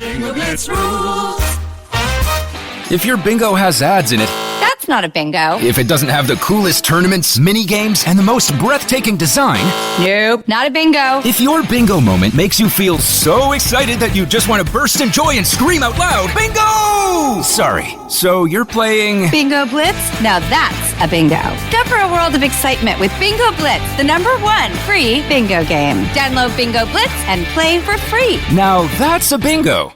Bingo Blitz rules. If your bingo has ads in it, That's not a bingo. if it doesn't have the coolest tournaments, mini games, and the most breathtaking design, Nope, not a bingo. if your bingo moment makes you feel so excited that you just want to burst in joy and scream out loud, bingo! Sorry, so you're playing... Bingo Blitz? Now that's a bingo. Discover a world of excitement with Bingo Blitz, the #1 free bingo game. Download Bingo Blitz and play for free. Now that's a bingo.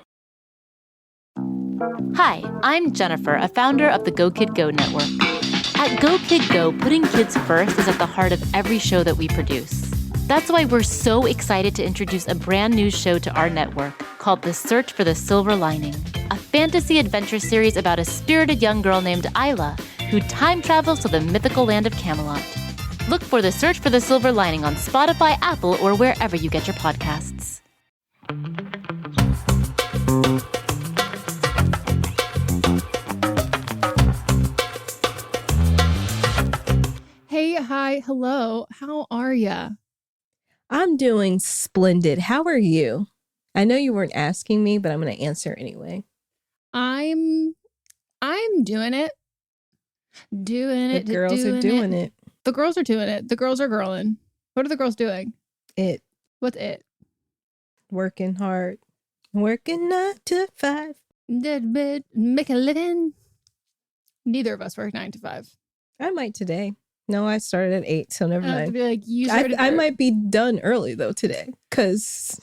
Hi, I'm Jennifer, a founder of the Go Kid Go network. At Go Kid Go, putting kids first is at the heart of every show that we produce. That's why we're so excited to introduce a brand new show to our network called The Search for the Silver Lining, a fantasy adventure series about a spirited young girl named Isla who time travels to the mythical land of Camelot. Look for The Search for the Silver Lining on Spotify, Apple, or wherever you get your podcasts. Hey, hi, hello. How are ya? I'm doing splendid. How are you? I know you weren't asking me, but I'm going to answer anyway. I'm doing it. Doing it. The girls are doing it. The girls are doing it. The girls are girling. What are the girls doing? It. What's it? Working hard. Working 9 to 5. Make a living. Neither of us work 9 to 5. I might today. No, I started at 8, so never I have to mind. be like, you I might be done early though today because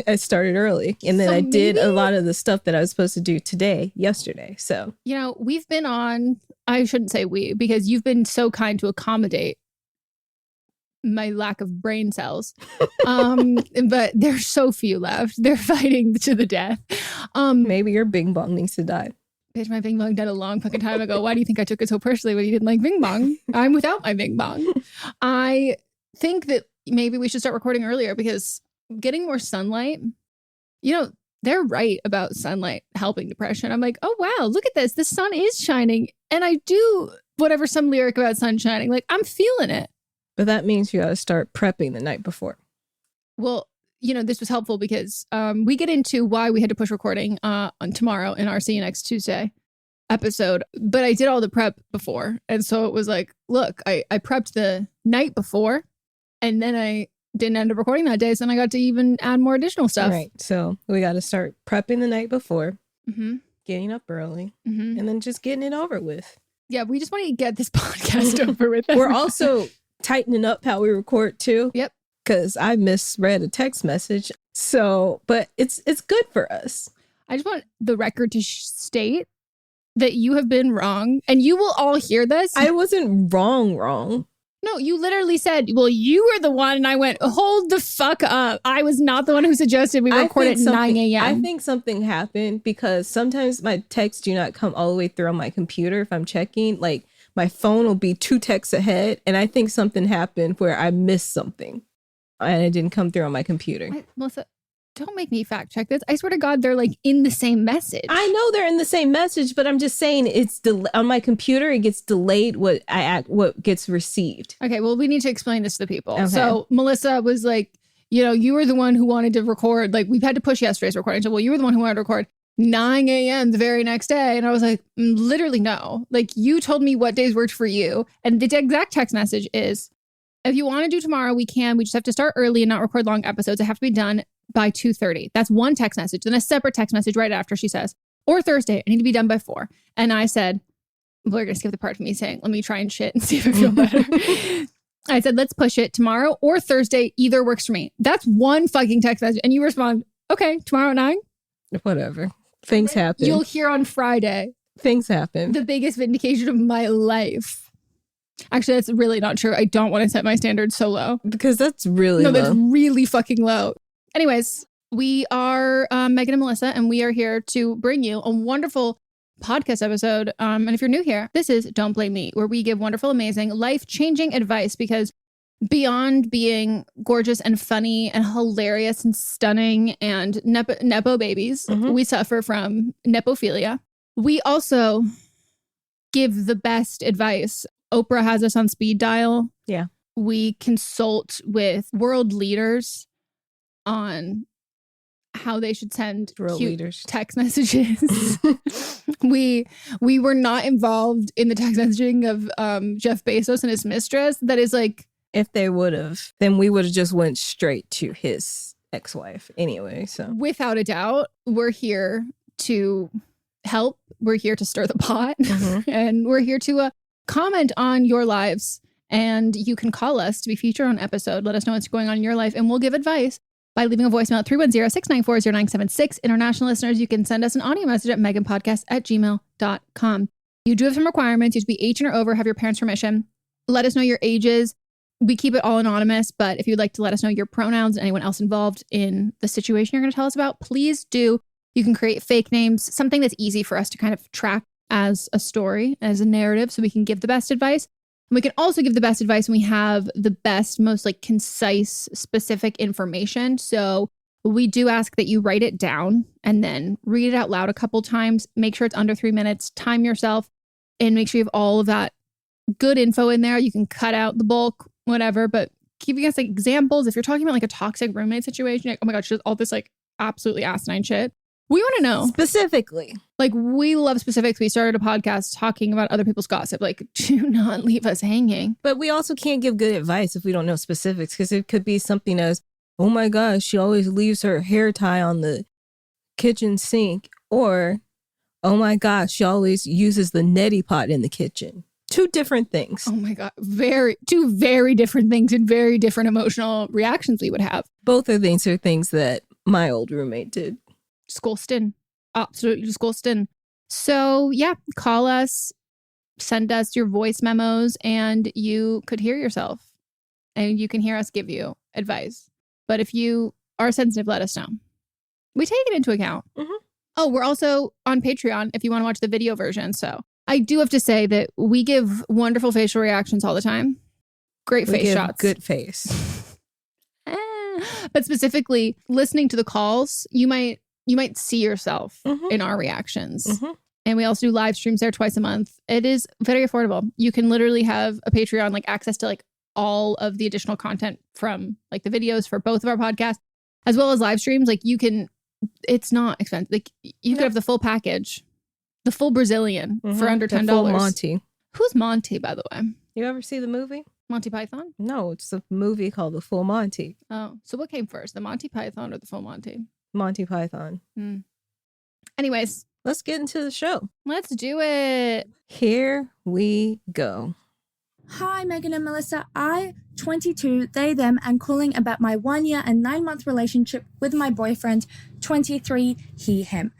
I started early and then So I did a maybe- lot of the stuff that I was supposed to do yesterday. So You know, we've been on, I shouldn't say we, because you've been so kind to accommodate my lack of brain cells. But there's so few left. They're fighting to the death. maybe your bing bong needs to die. Bitch, my Bing Bong died a long fucking time ago. Why do you think I took it so personally when you didn't like Bing Bong? I'm without my Bing Bong. I think that maybe we should start recording earlier because getting more sunlight, you know, they're right about sunlight helping depression. I'm like, oh, wow, look at this. The sun is shining. And I do whatever some lyric about sun shining. Like, I'm feeling it. But that means you got to start prepping the night before. Well, you know, this was helpful because we get into why we had to push recording on tomorrow in our See You Next Tuesday episode. But I did all the prep before. And so it was like, look, I prepped the night before and then I didn't end up recording that day. So then I got to even add more additional stuff. Right. So we got to start prepping the night before, Mm-hmm. getting up early, Mm-hmm. and then just getting it over with. Yeah, we just want to get this podcast over with. We're also tightening up how we record too. Yep. Because I misread a text message. So, but it's good for us. I just want the record to state that you have been wrong and you will all hear this. I wasn't wrong. No, you literally said, well, you were the one. And I went, hold the fuck up. I was not the one who suggested we record at 9 a.m. I think something happened because sometimes my texts do not come all the way through on my computer if I'm checking. Like my phone will be 2 texts ahead. And I think something happened where I missed something and it didn't come through on my computer. Melissa, don't make me fact check this. I swear to God, they're like in the same message. I know they're in the same message, but I'm just saying it's on my computer. It gets delayed what gets received. Okay, well, we need to explain this to the people. Okay. So Melissa was like, you know, you were the one who wanted to record. Like we've had to push yesterday's recording. So, well, you were the one who wanted to record 9 a.m. the very next day. And I was like, literally no. Like you told me what days worked for you. And the exact text message is, if you want to do tomorrow, we can. We just have to start early and not record long episodes. It have to be done by 2:30. That's one text message. Then a separate text message right after she says, or Thursday, I need to be done by 4. And I said, we're going to skip the part of me saying, let me try and shit and see if I feel better. I said, let's push it tomorrow or Thursday. Either works for me. That's one fucking text message. And you respond, okay, tomorrow at 9? Whatever. Things happen. You'll hear on Friday. Things happen. The biggest vindication of my life. Actually, that's really not true. I don't want to set my standards so low. Because that's really low. That's really fucking low. Anyways, we are Meghan and Melisa, and we are here to bring you a wonderful podcast episode. And if you're new here, this is Don't Blame Me, where we give wonderful, amazing, life-changing advice because beyond being gorgeous and funny and hilarious and stunning and nepo babies, we suffer from nepophilia. We also give the best advice. Oprah has us on speed dial. Yeah. We consult with world leaders on how they should send Real cute leaders. text messages. we were not involved in the text messaging of Jeff Bezos and his mistress. That is like, if they would have, then we would have just went straight to his ex-wife anyway. So without a doubt, we're here to help. We're here to stir the pot, and we're here to comment on your lives. And you can call us to be featured on an episode. Let us know what's going on in your life, and we'll give advice by leaving a voicemail at 310-694-0976. International listeners, you can send us an audio message at meghanpodcast@gmail.com. You do have some requirements. You have to be 18 or over, have your parents' permission. Let us know your ages. We keep it all anonymous, but if you'd like to let us know your pronouns and anyone else involved in the situation you're going to tell us about, please do. You can create fake names, something that's easy for us to kind of track as a story, as a narrative, so we can give the best advice. And we can also give the best advice when we have the best, most like concise, specific information. So we do ask that you write it down and then read it out loud a couple times. Make sure it's under 3 minutes. Time yourself and make sure you have all of that good info in there. You can cut out the bulk, whatever, but giving us like examples. If you're talking about like a toxic roommate situation, like, oh my God, she does all this like absolutely asinine shit. We want to know. specifically, Like, we love specifics. We started a podcast talking about other people's gossip. Like, do not leave us hanging. but we also can't give good advice if we don't know specifics, because it could be something as, oh my gosh, she always leaves her hair tie on the kitchen sink, or oh my gosh, she always uses the neti pot in the kitchen. Two different things. Oh my God. Two very different things and very different emotional reactions we would have. Both of these are things that my old roommate did. Disgusting. Absolutely disgusting. So yeah, call us, send us your voice memos, and you could hear yourself and you can hear us give you advice. But if you are sensitive, let us know. We take it into account. Oh, we're also on Patreon if you want to watch the video version. So I do have to say that we give wonderful facial reactions all the time. Great face shots. Good face. But specifically, listening to the calls, you might see yourself in our reactions. And we also do live streams there twice a month. It is very affordable. You can literally have a Patreon, like access to like all of the additional content from like the videos for both of our podcasts, as well as live streams. Like you can, it's not expensive. Like you could have the full package, the full Brazilian for under $10. The full Monty. Who's Monty, by the way? You ever see the movie? Monty Python? No, it's a movie called The Full Monty. Oh, so what came first, the Monty Python or the full Monty? Monty Python. Anyways, let's get into the show. Let's do it. Here we go. Hi, Meghan and Melisa. I, 22, they, them, and calling about my 1 year and 9 month relationship with my boyfriend, 23, he, him.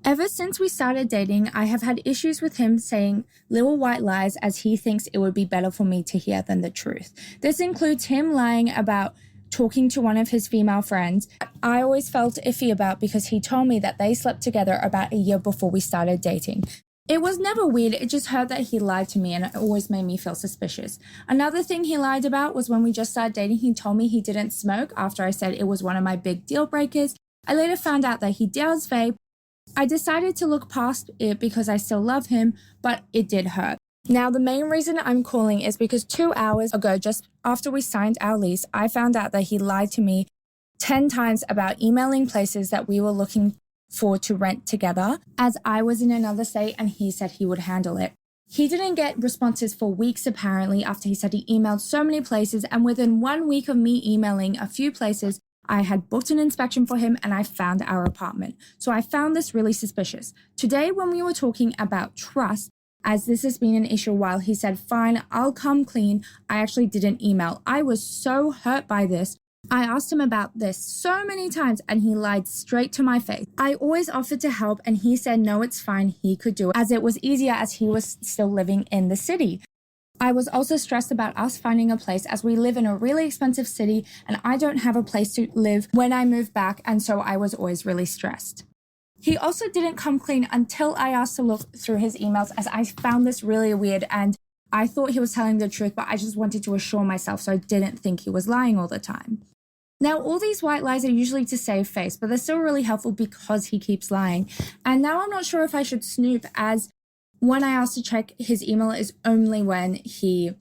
Ever since we started dating, I have had issues with him saying little white lies as he thinks it would be better for me to hear than the truth. This includes him lying about talking to one of his female friends. I always felt iffy about because he told me that they slept together about a year before we started dating. It was never weird, it just hurt that he lied to me and it always made me feel suspicious. Another thing he lied about was when we just started dating, he told me he didn't smoke after I said it was one of my big deal breakers. I later found out that he does vape. I decided to look past it because I still love him, but it did hurt. Now, the main reason I'm calling is because 2 hours ago, just after we signed our lease, I found out that he lied to me 10 times about emailing places that we were looking for to rent together, as I was in another state and he said he would handle it. He didn't get responses for weeks apparently after he said he emailed so many places, and within 1 week of me emailing a few places, I had booked an inspection for him and I found our apartment. So I found this really suspicious. Today, when we were talking about trust, as this has been an issue while he said, fine, I'll come clean, I actually didn't email. I was so hurt by this. I asked him about this so many times and he lied straight to my face. I always offered to help and he said no, it's fine, he could do it, as it was easier as he was still living in the city. I was also stressed about us finding a place as we live in a really expensive city and I don't have a place to live when I move back, and so I was always really stressed. He also didn't come clean until I asked to look through his emails, as I found this really weird and I thought he was telling the truth, but I just wanted to assure myself so I didn't think he was lying all the time. Now, all these white lies are usually to save face, but they're still really helpful because he keeps lying. And now I'm not sure if I should snoop, as when I asked to check his email is only when he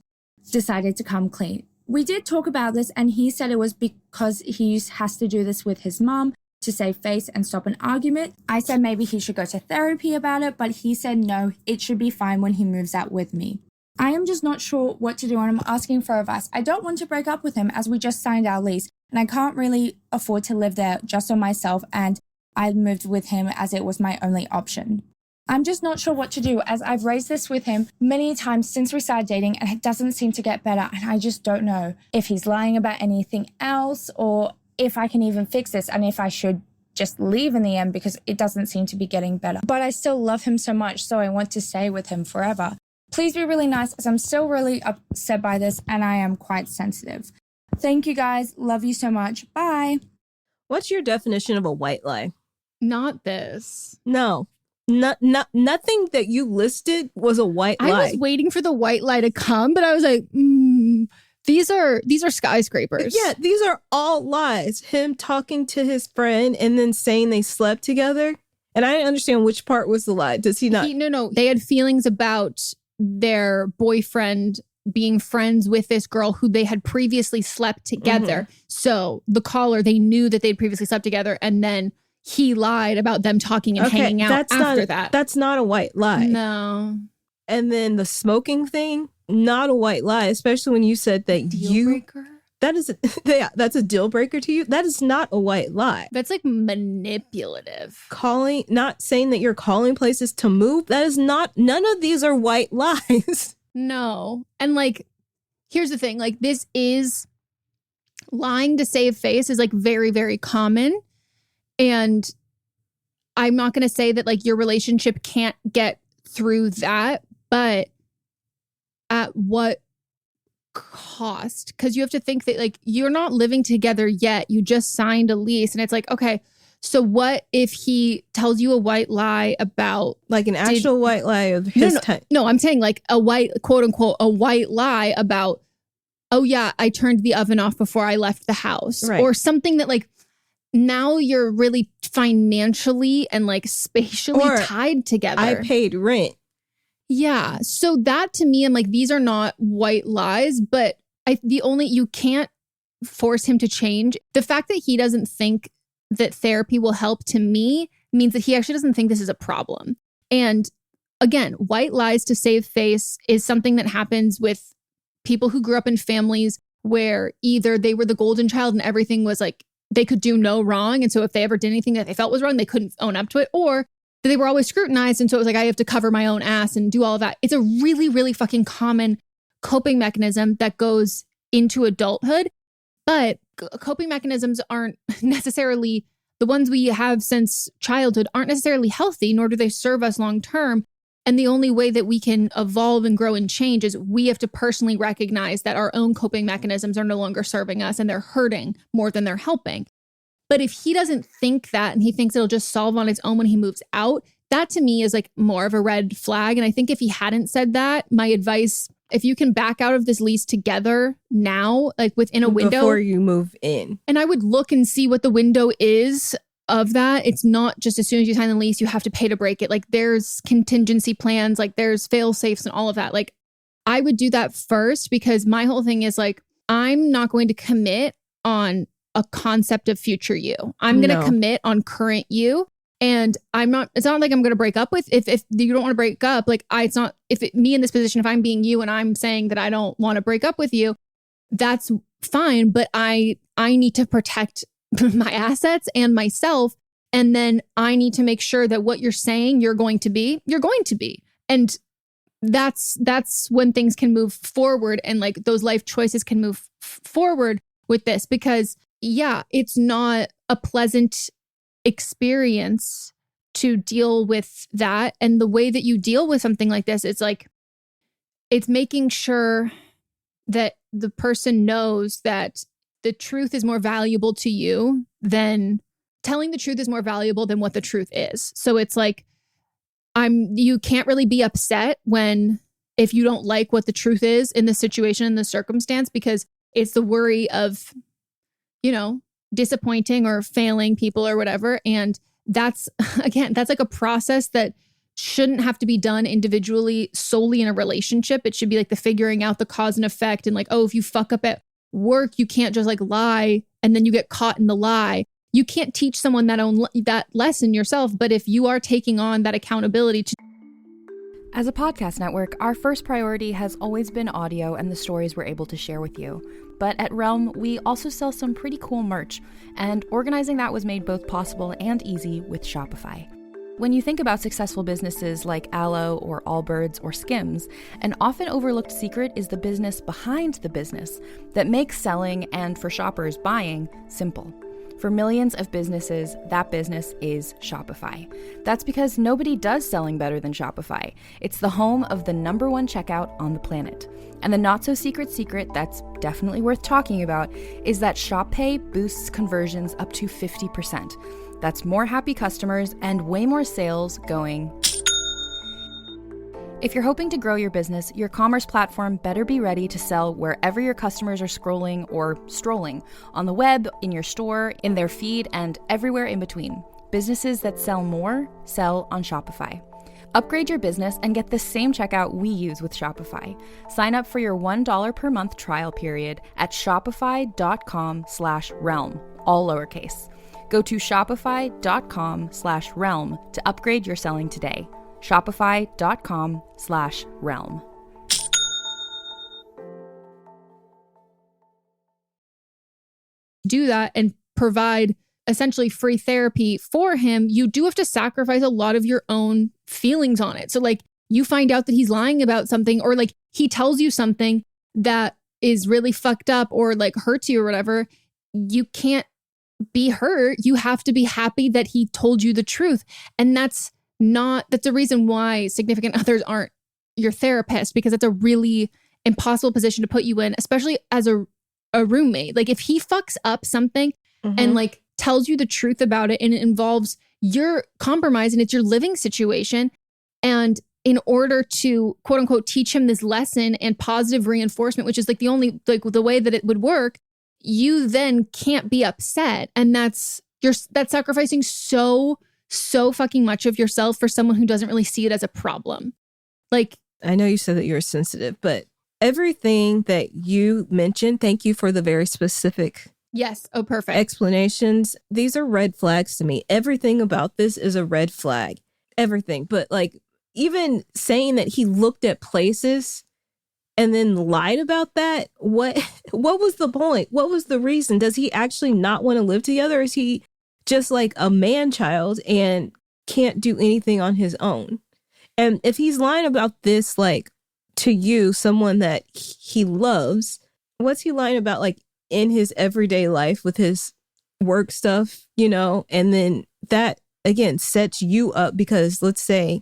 decided to come clean. We did talk about this and he said it was because he has to do this with his mom, to save face and stop an argument. I said maybe he should go to therapy about it, but he said no, it should be fine when he moves out with me. I am just not sure what to do and I'm asking for advice. I don't want to break up with him as we just signed our lease and I can't really afford to live there just on myself, and I moved with him as it was my only option. I'm just not sure what to do as I've raised this with him many times since we started dating and it doesn't seem to get better, and I just don't know if he's lying about anything else or if I can even fix this and if I should just leave in the end because it doesn't seem to be getting better. But I still love him so much, so I want to stay with him forever. Please be really nice as I'm still really upset by this and I am quite sensitive. Thank you guys. Love you so much. Bye. What's your definition of a white lie? Not this. No. Nothing that you listed was a white lie. I was waiting for the white lie to come, but I was like, these are skyscrapers. Yeah, these are all lies. Him talking to his friend and then saying they slept together. And I didn't understand which part was the lie. Does he not? No. They had feelings about their boyfriend being friends with this girl who they had previously slept together. Mm-hmm. So the caller, they knew that they'd previously slept together, and then he lied about them talking and hanging out after that. That's not a white lie. No. And then the smoking thing, not a white lie, especially when you said that deal breaker? That's a deal breaker to you. That is not a white lie. That's like manipulative. Not saying that you're calling places to move. That is not, none of these are white lies. No. And like, here's the thing, like this is lying to save face is like very, very common. And I'm not going to say that like your relationship can't get through that, but at what cost? Because you have to think that like you're not living together yet. You just signed a lease and it's like, okay, so what if he tells you a white lie about like an actual white lie of his time? No, I'm saying like a white, quote unquote, a white lie about, oh yeah, I turned the oven off before I left the house, right? Or something that like now you're really financially and like spatially tied together. I paid rent. Yeah. So that to me, I'm like, these are not white lies, but you can't force him to change. The fact that he doesn't think that therapy will help to me means that he actually doesn't think this is a problem. And again, white lies to save face is something that happens with people who grew up in families where either they were the golden child and everything was like, they could do no wrong. And so if they ever did anything that they felt was wrong, they couldn't own up to it, or they were always scrutinized. And so it was like, I have to cover my own ass and do all of that. It's a really, really fucking common coping mechanism that goes into adulthood. But coping mechanisms aren't necessarily, the ones we have since childhood aren't necessarily healthy, nor do they serve us long term. And the only way that we can evolve and grow and change is we have to personally recognize that our own coping mechanisms are no longer serving us and they're hurting more than they're helping. But if he doesn't think that and he thinks it'll just solve on its own when he moves out, that to me is like more of a red flag. And I think if he hadn't said that, my advice, if you can back out of this lease together now, like within a window. Before you move in. And I would look and see what the window is of that. It's not just as soon as you sign the lease, you have to pay to break it. Like there's contingency plans, like there's fail safes and all of that. Like I would do that first because my whole thing is like, I'm not going to commit on a concept of future you. I'm going to commit on current you. And it's not like I'm going to break up with, if you don't want to break up, like me in this position, if I'm being you and I'm saying that I don't want to break up with you, that's fine. But I need to protect my assets and myself. And then I need to make sure that what you're saying you're going to be. And that's when things can move forward and like those life choices can move forward with this, because yeah, it's not a pleasant experience to deal with that. And the way that you deal with something like this, it's like, it's making sure that the person knows that the truth is more valuable to you than telling the truth is more valuable than what the truth is. So it's like, you can't really be upset if you don't like what the truth is in the situation, in the circumstance, because it's the worry of, disappointing or failing people or whatever. And that's like a process that shouldn't have to be done individually solely in a relationship. It should be like the figuring out the cause and effect. And like, oh, if you fuck up at work, you can't just like lie and then you get caught in the lie. you can't teach someone that lesson yourself. But if you are taking on that accountability to. As a podcast network, our first priority has always been audio and the stories we're able to share with you. But at Realm, we also sell some pretty cool merch, and organizing that was made both possible and easy with Shopify. When you think about successful businesses like Aloe or Allbirds or Skims, an often overlooked secret is the business behind the business that makes selling and, for shoppers, buying simple. For millions of businesses, that business is Shopify. That's because nobody does selling better than Shopify. It's the home of the #1 checkout on the planet. And the not-so-secret secret that's definitely worth talking about is that Shop Pay boosts conversions up to 50%. That's more happy customers and way more sales going. If you're hoping to grow your business, your commerce platform better be ready to sell wherever your customers are scrolling or strolling, on the web, in your store, in their feed, and everywhere in between. Businesses that sell more sell on Shopify. Upgrade your business and get the same checkout we use with Shopify. Sign up for your $1 per month trial period at shopify.com/realm, all lowercase. Go to shopify.com/realm to upgrade your selling today. Shopify.com/realm. Do that and provide essentially free therapy for him, you do have to sacrifice a lot of your own feelings on it. So like you find out that he's lying about something, or like he tells you something that is really fucked up or like hurts you or whatever. You can't be hurt. You have to be happy that he told you the truth. And that's a reason why significant others aren't your therapist, because it's a really impossible position to put you in, especially as a roommate. Like if he fucks up something and like tells you the truth about it and it involves your compromise and it's your living situation, and in order to quote unquote teach him this lesson and positive reinforcement, which is like the only like the way that it would work, you then can't be upset. And that's sacrificing so fucking much of yourself for someone who doesn't really see it as a problem. Like, I know you said that you're sensitive, but everything that you mentioned, thank you for the very specific yes. Oh, perfect. explanations. These are red flags to me. Everything about this is a red flag. Everything. But like even saying that he looked at places and then lied about that, what was the point? What was the reason? Does he actually not want to live together? Is he just like a man child and can't do anything on his own? And if he's lying about this, like to you, someone that he loves, what's he lying about like in his everyday life with his work stuff, you know? And then that again sets you up, because let's say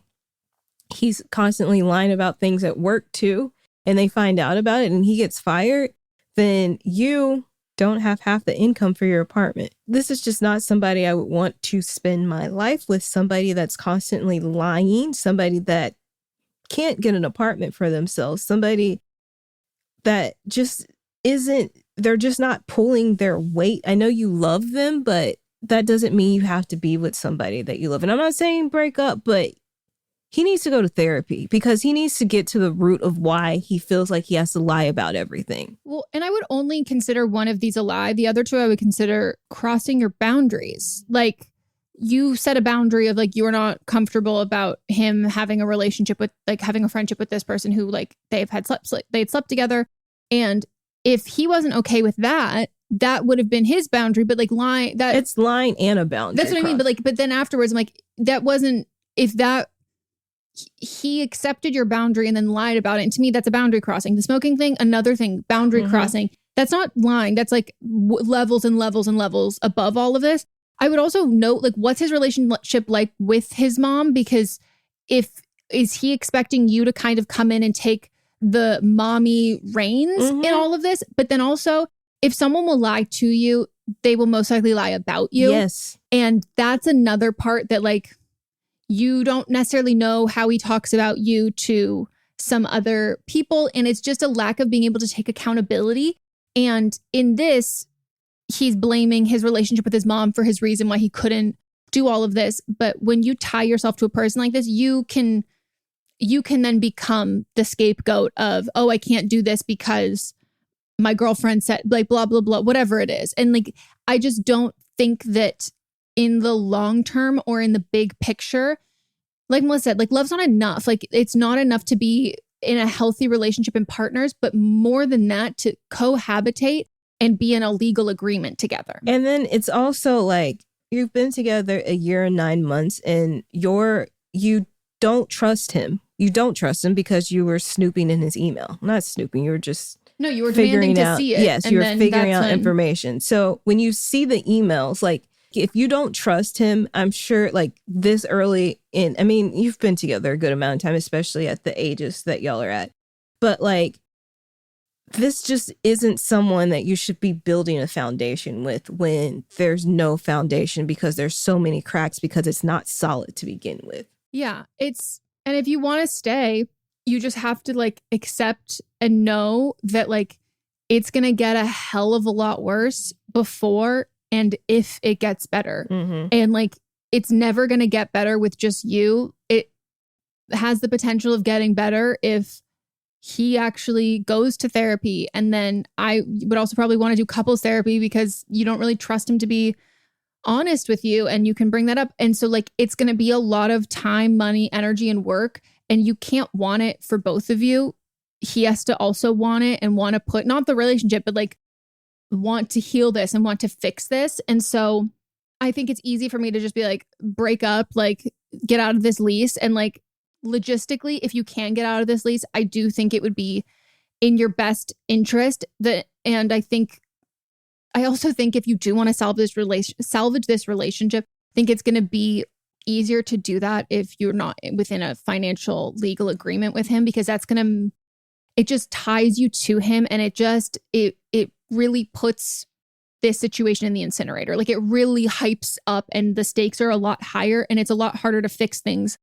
he's constantly lying about things at work too, and they find out about it and he gets fired, then you don't have half the income for your apartment. This is just not somebody I would want to spend my life with. Somebody that's constantly lying, somebody that can't get an apartment for themselves, somebody that just they're just not pulling their weight. I know you love them, but that doesn't mean you have to be with somebody that you love. And I'm not saying break up, but he needs to go to therapy, because he needs to get to the root of why he feels like he has to lie about everything. Well, and I would only consider one of these a lie. The other two I would consider crossing your boundaries. Like you set a boundary of like you are not comfortable about him having a relationship with, like having a friendship with this person who like they'd slept together. And if he wasn't okay with that, that would have been his boundary. But like lying, that it's lying and a boundary. That's what I mean. But then afterwards, I'm like, that wasn't, if that he accepted your boundary and then lied about it. And to me, that's a boundary crossing. The smoking thing, another thing, boundary crossing. That's not lying. That's like levels and levels and levels above all of this. I would also note, like, what's his relationship like with his mom? Because is he expecting you to kind of come in and take the mommy reins in all of this? But then also, if someone will lie to you, they will most likely lie about you. Yes. And that's another part that like, you don't necessarily know how he talks about you to some other people. And it's just a lack of being able to take accountability. And in this, he's blaming his relationship with his mom for his reason why he couldn't do all of this. But when you tie yourself to a person like this, you can then become the scapegoat of, oh, I can't do this because my girlfriend said, like, blah, blah, blah, whatever it is. And like, I just don't think that in the long term or in the big picture, like Melissa said, like love's not enough. Like it's not enough to be in a healthy relationship and partners, but more than that, to cohabitate and be in a legal agreement together. And then it's also like you've been together a year and 9 months and you don't trust him. You don't trust him because you were snooping in his email. Not snooping, you were just you were demanding to see it. Yes, you were figuring out information. So when you see the emails, like if you don't trust him, I'm sure like this early in, I mean, you've been together a good amount of time, especially at the ages that y'all are at. But like, this just isn't someone that you should be building a foundation with when there's no foundation because there's so many cracks because it's not solid to begin with. Yeah, and if you want to stay, you just have to like accept and know that like it's going to get a hell of a lot worse before and if it gets better. Mm-hmm. And like it's never going to get better with just you. It has the potential of getting better if he actually goes to therapy. And then I would also probably want to do couples therapy because you don't really trust him to be honest with you, and you can bring that up. And so like it's going to be a lot of time, money, energy, and work, and you can't want it for both of you. He has to also want it and want to put, not the relationship, but like want to heal this and want to fix this. And so I think it's easy for me to just be like, break up, like get out of this lease. And like logistically, if you can get out of this lease, I do think it would be in your best interest. And I also think if you do want to salvage this relationship, I think it's going to be easier to do that if you're not within a financial legal agreement with him, because it just ties you to him, and it really puts this situation in the incinerator. Like it really hypes up, and the stakes are a lot higher, and it's a lot harder to fix things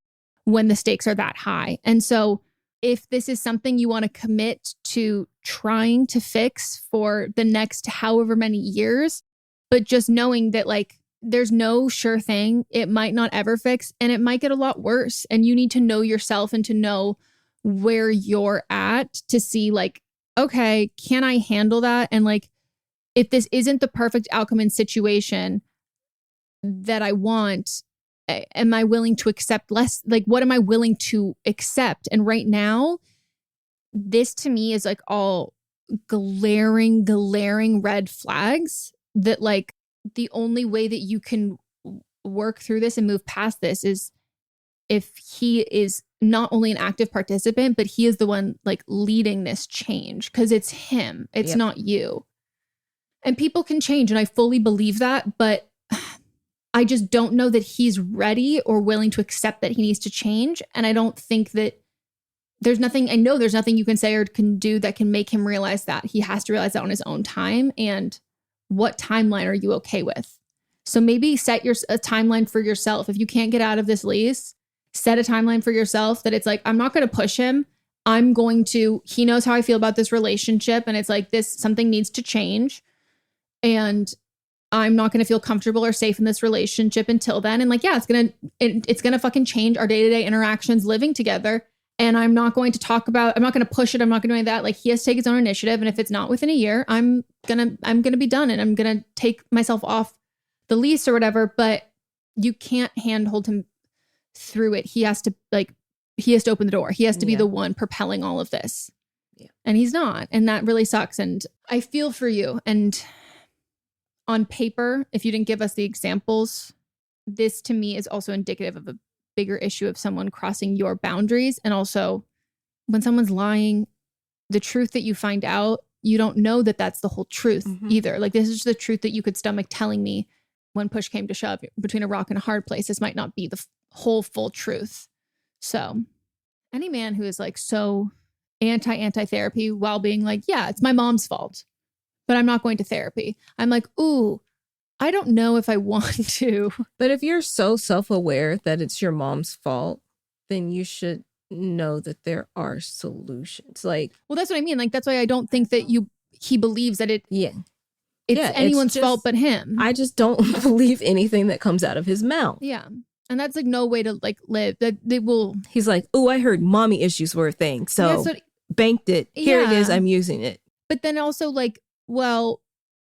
when the stakes are that high. And so if this is something you want to commit to trying to fix for the next however many years, but just knowing that like there's no sure thing, it might not ever fix, and it might get a lot worse. And you need to know yourself and to know where you're at to see like, okay, can I handle that? And like, if this isn't the perfect outcome and situation that I want, am I willing to accept less? Like, what am I willing to accept? And right now, this to me is like all glaring red flags that like the only way that you can work through this and move past this is if he is not only an active participant, but he is the one like leading this change, because it's him. It's not you. And people can change, and I fully believe that, but I just don't know that he's ready or willing to accept that he needs to change. And I don't think that there's nothing you can say or can do that can make him realize that. He has to realize that on his own time. And what timeline are you okay with? So maybe set a timeline for yourself. If you can't get out of this lease, set a timeline for yourself that it's like, I'm not going to push him. He knows how I feel about this relationship. And it's like something needs to change. And I'm not going to feel comfortable or safe in this relationship until then. And like, yeah, it's going to fucking change our day-to-day interactions living together. And I'm not going to push it. I'm not going to do any of that. Like, he has to take his own initiative. And if it's not within a year, I'm going to be done, and I'm going to take myself off the lease or whatever. But you can't handhold him through it. He has to open the door. He has to be the one propelling all of this. Yeah. And he's not. And that really sucks. And I feel for you. And on paper, if you didn't give us the examples, this to me is also indicative of a bigger issue of someone crossing your boundaries. And also, when someone's lying, the truth that you find out, you don't know that that's the whole truth either. Like, this is the truth that you could stomach telling me when push came to shove between a rock and a hard place. This might not be the whole full truth. So any man who is like so anti-therapy while being like, yeah, it's my mom's fault, but I'm not going to therapy. I'm like, ooh, I don't know if I want to. But if you're so self-aware that it's your mom's fault, then you should know that there are solutions. Like, well, that's what I mean. Like, that's why I don't think that he believes that it's anyone's fault but him. I just don't believe anything that comes out of his mouth. Yeah. And that's like no way to like live. That they will. He's like, oh, I heard mommy issues were a thing. So banked it. Here it is. I'm using it. But then also like, well,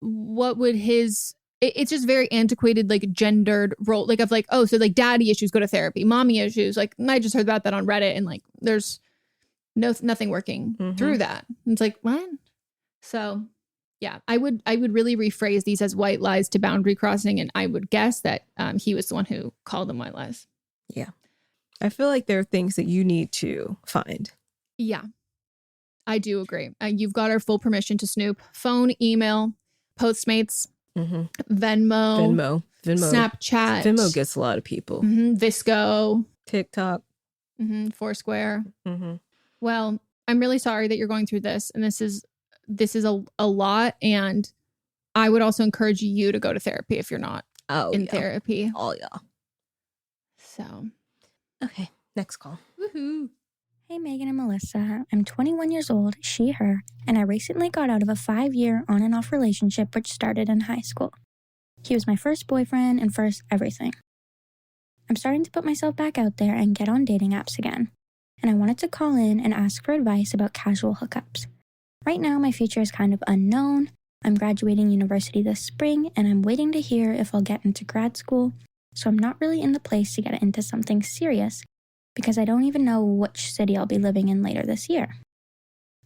what would his it's just very antiquated, like gendered role, like of like, oh, so like daddy issues go to therapy, mommy issues. Like I just heard about that on Reddit, and like there's nothing working through that. It's like, what? So yeah, I would really rephrase these as white lies to boundary crossing, and I would guess that he was the one who called them white lies. Yeah. I feel like there are things that you need to find. Yeah, I do agree. You've got our full permission to snoop. Phone, email, Postmates, Venmo, Snapchat. Venmo gets a lot of people. Visco. TikTok. Foursquare. Well, I'm really sorry that you're going through this. And this is a lot. And I would also encourage you to go to therapy if you're not in therapy. Oh, yeah. So. Okay, next call. Woohoo. Hey, Meghan and Melisa. I'm 21 years old, she, her, and I recently got out of a 5-year on and off relationship which started in high school. He was my first boyfriend and first everything. I'm starting to put myself back out there and get on dating apps again, and I wanted to call in and ask for advice about casual hookups. Right now, my future is kind of unknown. I'm graduating university this spring, and I'm waiting to hear if I'll get into grad school, so I'm not really in the place to get into something serious because I don't even know which city I'll be living in later this year.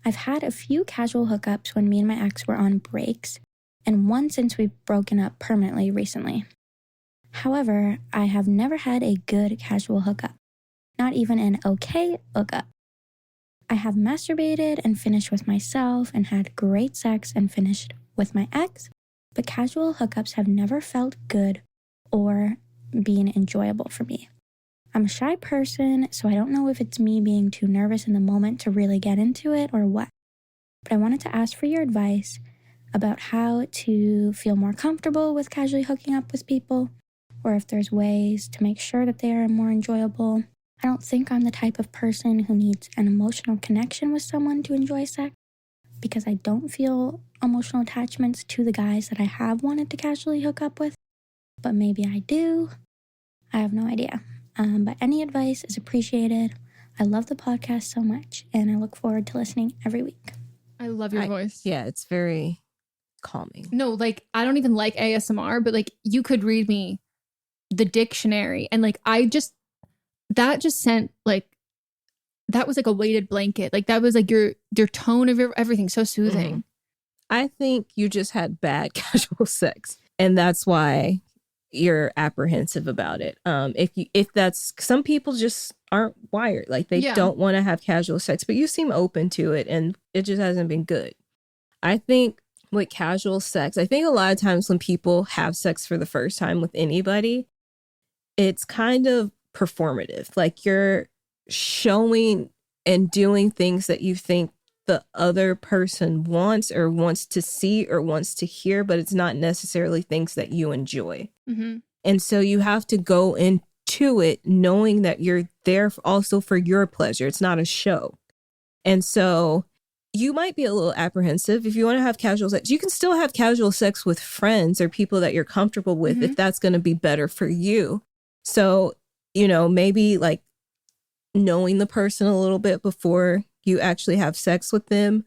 I've had a few casual hookups when me and my ex were on breaks, and one since we've broken up permanently recently. However, I have never had a good casual hookup, not even an okay hookup. I have masturbated and finished with myself and had great sex and finished with my ex, but casual hookups have never felt good or been enjoyable for me. I'm a shy person, so I don't know if it's me being too nervous in the moment to really get into it or what. But I wanted to ask for your advice about how to feel more comfortable with casually hooking up with people, or if there's ways to make sure that they are more enjoyable. I don't think I'm the type of person who needs an emotional connection with someone to enjoy sex, because I don't feel emotional attachments to the guys that I have wanted to casually hook up with. But maybe I do. I have no idea. But any advice is appreciated. I love the podcast so much, and I look forward to listening every week. I love your voice. Yeah, it's very calming. No, like, I don't even like ASMR, but like, you could read me the dictionary, and like, that just sent like, that was like a weighted blanket. Like, that was like your tone of everything so soothing. I think you just had bad casual sex, and that's why you're apprehensive about it. If that's, some people just aren't wired, like they don't want to have casual sex, but you seem open to it, and it just hasn't been good. I think with casual sex, I think a lot of times when people have sex for the first time with anybody, it's kind of performative. Like you're showing and doing things that you think the other person wants to see or wants to hear, but it's not necessarily things that you enjoy. And so you have to go into it knowing that you're there also for your pleasure. It's not a show. And so you might be a little apprehensive. If you want to have casual sex, you can still have casual sex with friends or people that you're comfortable with if that's going to be better for you. So, you know, maybe like knowing the person a little bit before you actually have sex with them,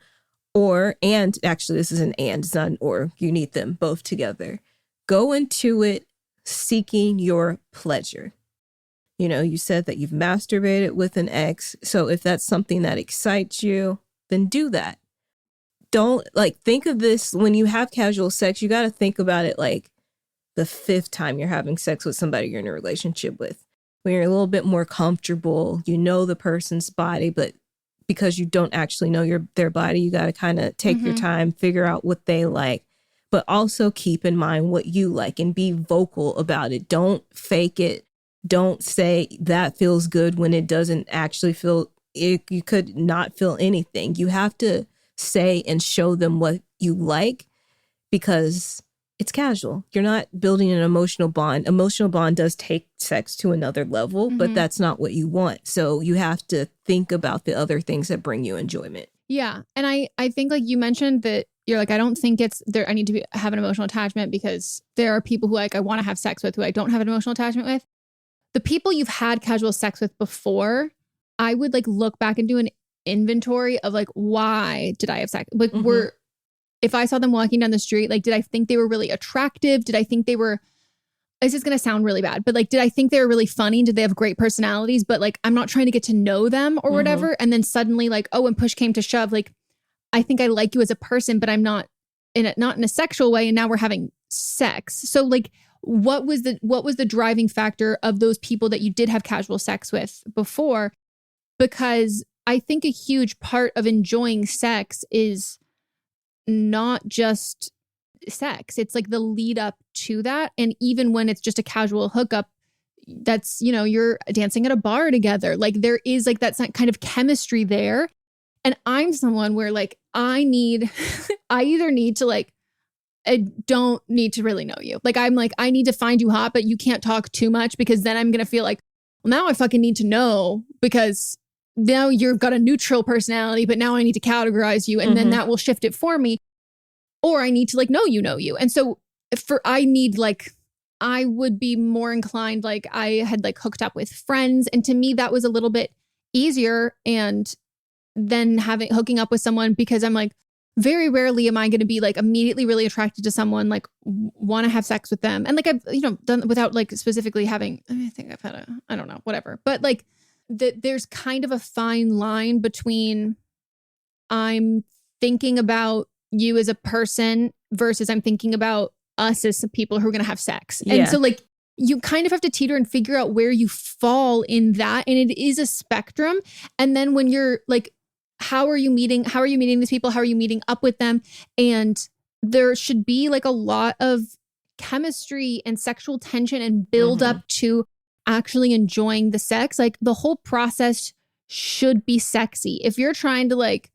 and actually this is an and, it's not an or, you need them both together. Go into it seeking your pleasure. You know, you said that you've masturbated with an ex. So if that's something that excites you, then do that. Don't think of this when you have casual sex, you got to think about it like the 5th time you're having sex with somebody you're in a relationship with. When you're a little bit more comfortable, you know the person's body, but because you don't actually know their body, you got to kind of take your time, figure out what they like, but also keep in mind what you like and be vocal about it. Don't fake it. Don't say that feels good when it doesn't actually feel it. You could not feel anything. You have to say and show them what you like because it's casual. You're not building an emotional bond. Emotional bond does take sex to another level, but that's not what you want. So you have to think about the other things that bring you enjoyment. Yeah. And I think like you mentioned that you're like, I don't think it's there. I need to have an emotional attachment because there are people who like I want to have sex with who I don't have an emotional attachment with. The people you've had casual sex with before, I would like look back and do an inventory of like, why did I have sex? Like if I saw them walking down the street, like, did I think they were really attractive? Did I think they were, this is going to sound really bad, but like, did I think they were really funny? Did they have great personalities? But like, I'm not trying to get to know them or whatever. And then suddenly like, oh, when push came to shove, like, I think I like you as a person, but I'm not in a sexual way. And now we're having sex. So like, what was the driving factor of those people that you did have casual sex with before? Because I think a huge part of enjoying sex is not just sex. It's like the lead up to that. And even when it's just a casual hookup, that's, you know, you're dancing at a bar together. Like there is like that kind of chemistry there. And I'm someone where like I either need to like, I don't need to really know you. Like I'm like, I need to find you hot, but you can't talk too much because then I'm going to feel like, well, now I fucking need to know because now you've got a neutral personality, but now I need to categorize you and then that will shift it for me. Or I need to like know you. And so I would be more inclined, like I had like hooked up with friends. And to me, that was a little bit easier. And then hooking up with someone because I'm like, very rarely am I going to be like immediately really attracted to someone, like want to have sex with them. And like I've, you know, done without like specifically having, I think I've had I don't know, whatever. But like there's kind of a fine line between I'm thinking about you as a person versus I'm thinking about us as some people who are going to have sex. And so like you kind of have to teeter and figure out where you fall in that. And it is a spectrum. And then when you're like, how are you meeting these people? How are you meeting up with them? And there should be like a lot of chemistry and sexual tension and build up to actually enjoying the sex. Like the whole process should be sexy. If you're trying to like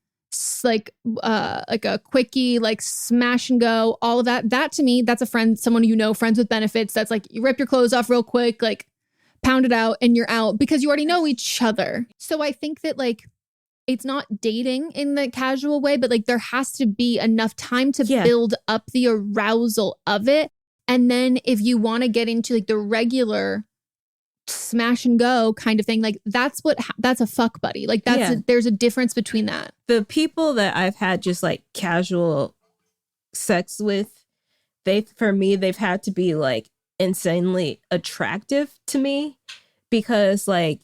a quickie, like smash and go, all of that to me, that's a friend, someone, you know, friends with benefits. That's like you rip your clothes off real quick, like pound it out and you're out because you already know each other. So I think that like, it's not dating in the casual way, but like there has to be enough time to build up the arousal of it. And then if you want to get into like the regular smash and go kind of thing, like that's a fuck buddy. Like there's a difference between that. The people that I've had just like casual sex with, they've had to be like insanely attractive to me because like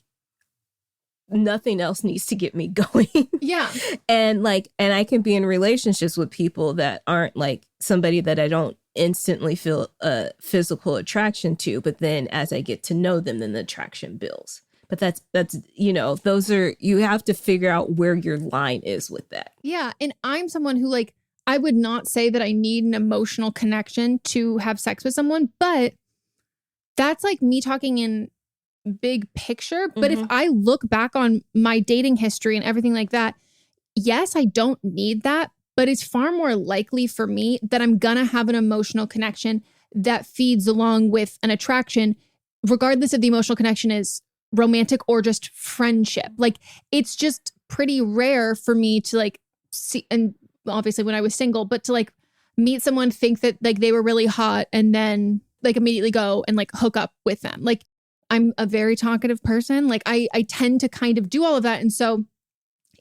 nothing else needs to get me going. Yeah. And I can be in relationships with people that aren't like somebody that I don't instantly feel a physical attraction to, but then as I get to know them, then the attraction builds. But that's, you know, you have to figure out where your line is with that. Yeah. And I'm someone who like, I would not say that I need an emotional connection to have sex with someone, but that's like me talking in big picture. But if I look back on my dating history and everything like that, yes, I don't need that, but it's far more likely for me that I'm gonna have an emotional connection that feeds along with an attraction, regardless if the emotional connection is romantic or just friendship. Like it's just pretty rare for me to like see, and obviously when I was single, but to like meet someone, think that like they were really hot and then like immediately go and like hook up with them. Like I'm a very talkative person. Like I tend to kind of do all of that. And so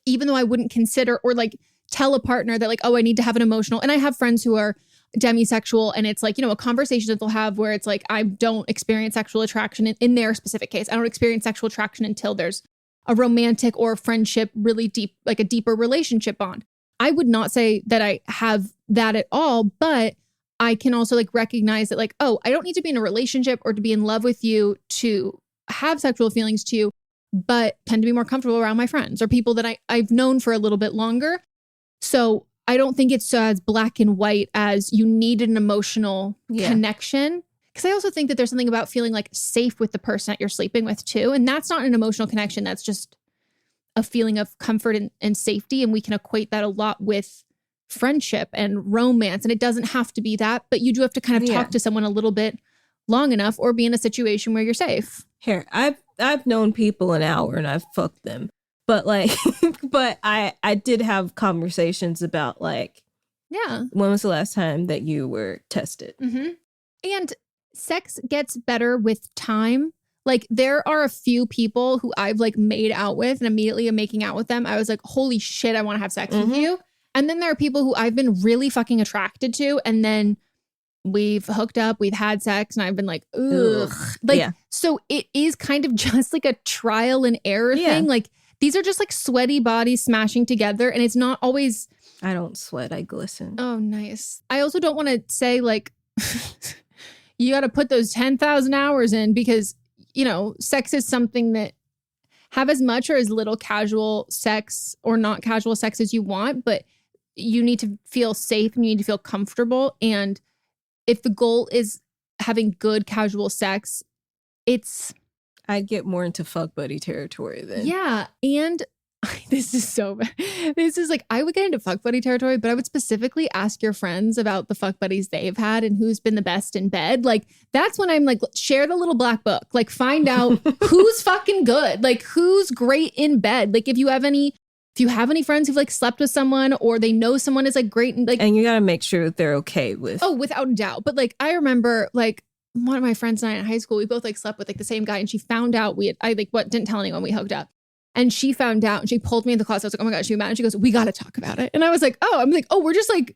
even though I wouldn't consider or like tell a partner that like, oh, I need to have an emotional, and I have friends who are demisexual and it's like, you know, a conversation that they'll have where it's like, I don't experience sexual attraction in their specific case. I don't experience sexual attraction until there's a romantic or friendship, really deep, like a deeper relationship bond. I would not say that I have that at all, but I can also like recognize that like, oh, I don't need to be in a relationship or to be in love with you to have sexual feelings to you, but tend to be more comfortable around my friends or people that I've known for a little bit longer. So I don't think it's so as black and white as you need an emotional connection. Because I also think that there's something about feeling like safe with the person that you're sleeping with too. And that's not an emotional connection. That's just a feeling of comfort and safety. And we can equate that a lot with friendship and romance. And it doesn't have to be that, but you do have to kind of talk to someone a little bit long enough or be in a situation where you're safe. Here, I've known people an hour and I've fucked them. But like, but I did have conversations about like, when was the last time that you were tested? And sex gets better with time. Like there are a few people who I've like made out with and immediately am making out with them. I was like, holy shit, I want to have sex with you. And then there are people who I've been really fucking attracted to, and then we've hooked up, we've had sex, and I've been like, ugh. Like, so it is kind of just like a trial and error thing. Like, these are just like sweaty bodies smashing together, and it's not always. I don't sweat, I glisten. Oh, nice. I also don't want to say like, you got to put those 10,000 hours in, because, you know, sex is something that have as much or as little casual sex or not casual sex as you want, but you need to feel safe and you need to feel comfortable. And if the goal is having good casual sex, I get more into fuck buddy territory then. Yeah. And this is so bad. This is like, I would get into fuck buddy territory, but I would specifically ask your friends about the fuck buddies they've had and who's been the best in bed. Like, that's when I'm like, share the little black book. Like, find out who's fucking good. Like, who's great in bed. Like, if you have any friends who've like slept with someone, or they know someone is like great. And you got to make sure that they're okay with. Oh, without a doubt. But like, I remember like one of my friends and I in high school, we both like slept with like the same guy, and she found out didn't tell anyone we hooked up. And she found out, and she pulled me in the closet. I was like, oh my God, she was mad. And she goes, we got to talk about it. And I was like, we're just like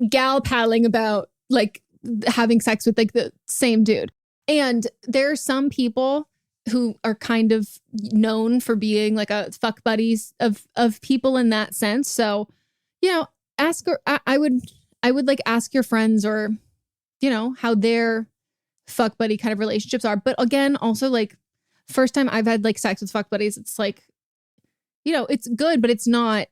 gal palling about like having sex with like the same dude. And there are some people who are kind of known for being like a fuck buddies of people in that sense. So, you know, ask her, I would like ask your friends, or, you know, how their fuck buddy kind of relationships are. But again, also like first time I've had like sex with fuck buddies, it's like, you know, it's good, but it's not,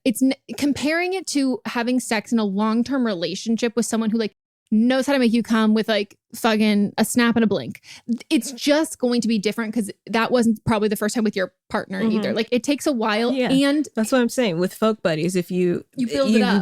comparing it to having sex in a long-term relationship with someone who like knows how to make you come with like fucking a snap and a blink. It's just going to be different, because that wasn't probably the first time with your partner either. Like, it takes a while. Yeah. And that's what I'm saying with fuck buddies. If you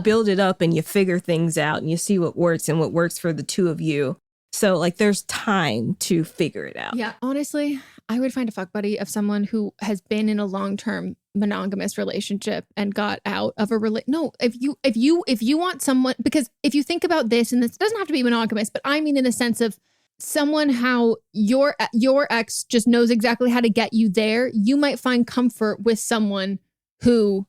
build it up and you figure things out and you see what works and what works for the two of you. So like, there's time to figure it out. Yeah. Honestly, I would find a fuck buddy of someone who has been in a long-term monogamous relationship and got out of a No, if you want someone, because if you think about this, and this doesn't have to be monogamous, but I mean in the sense of someone how your ex just knows exactly how to get you there, you might find comfort with someone who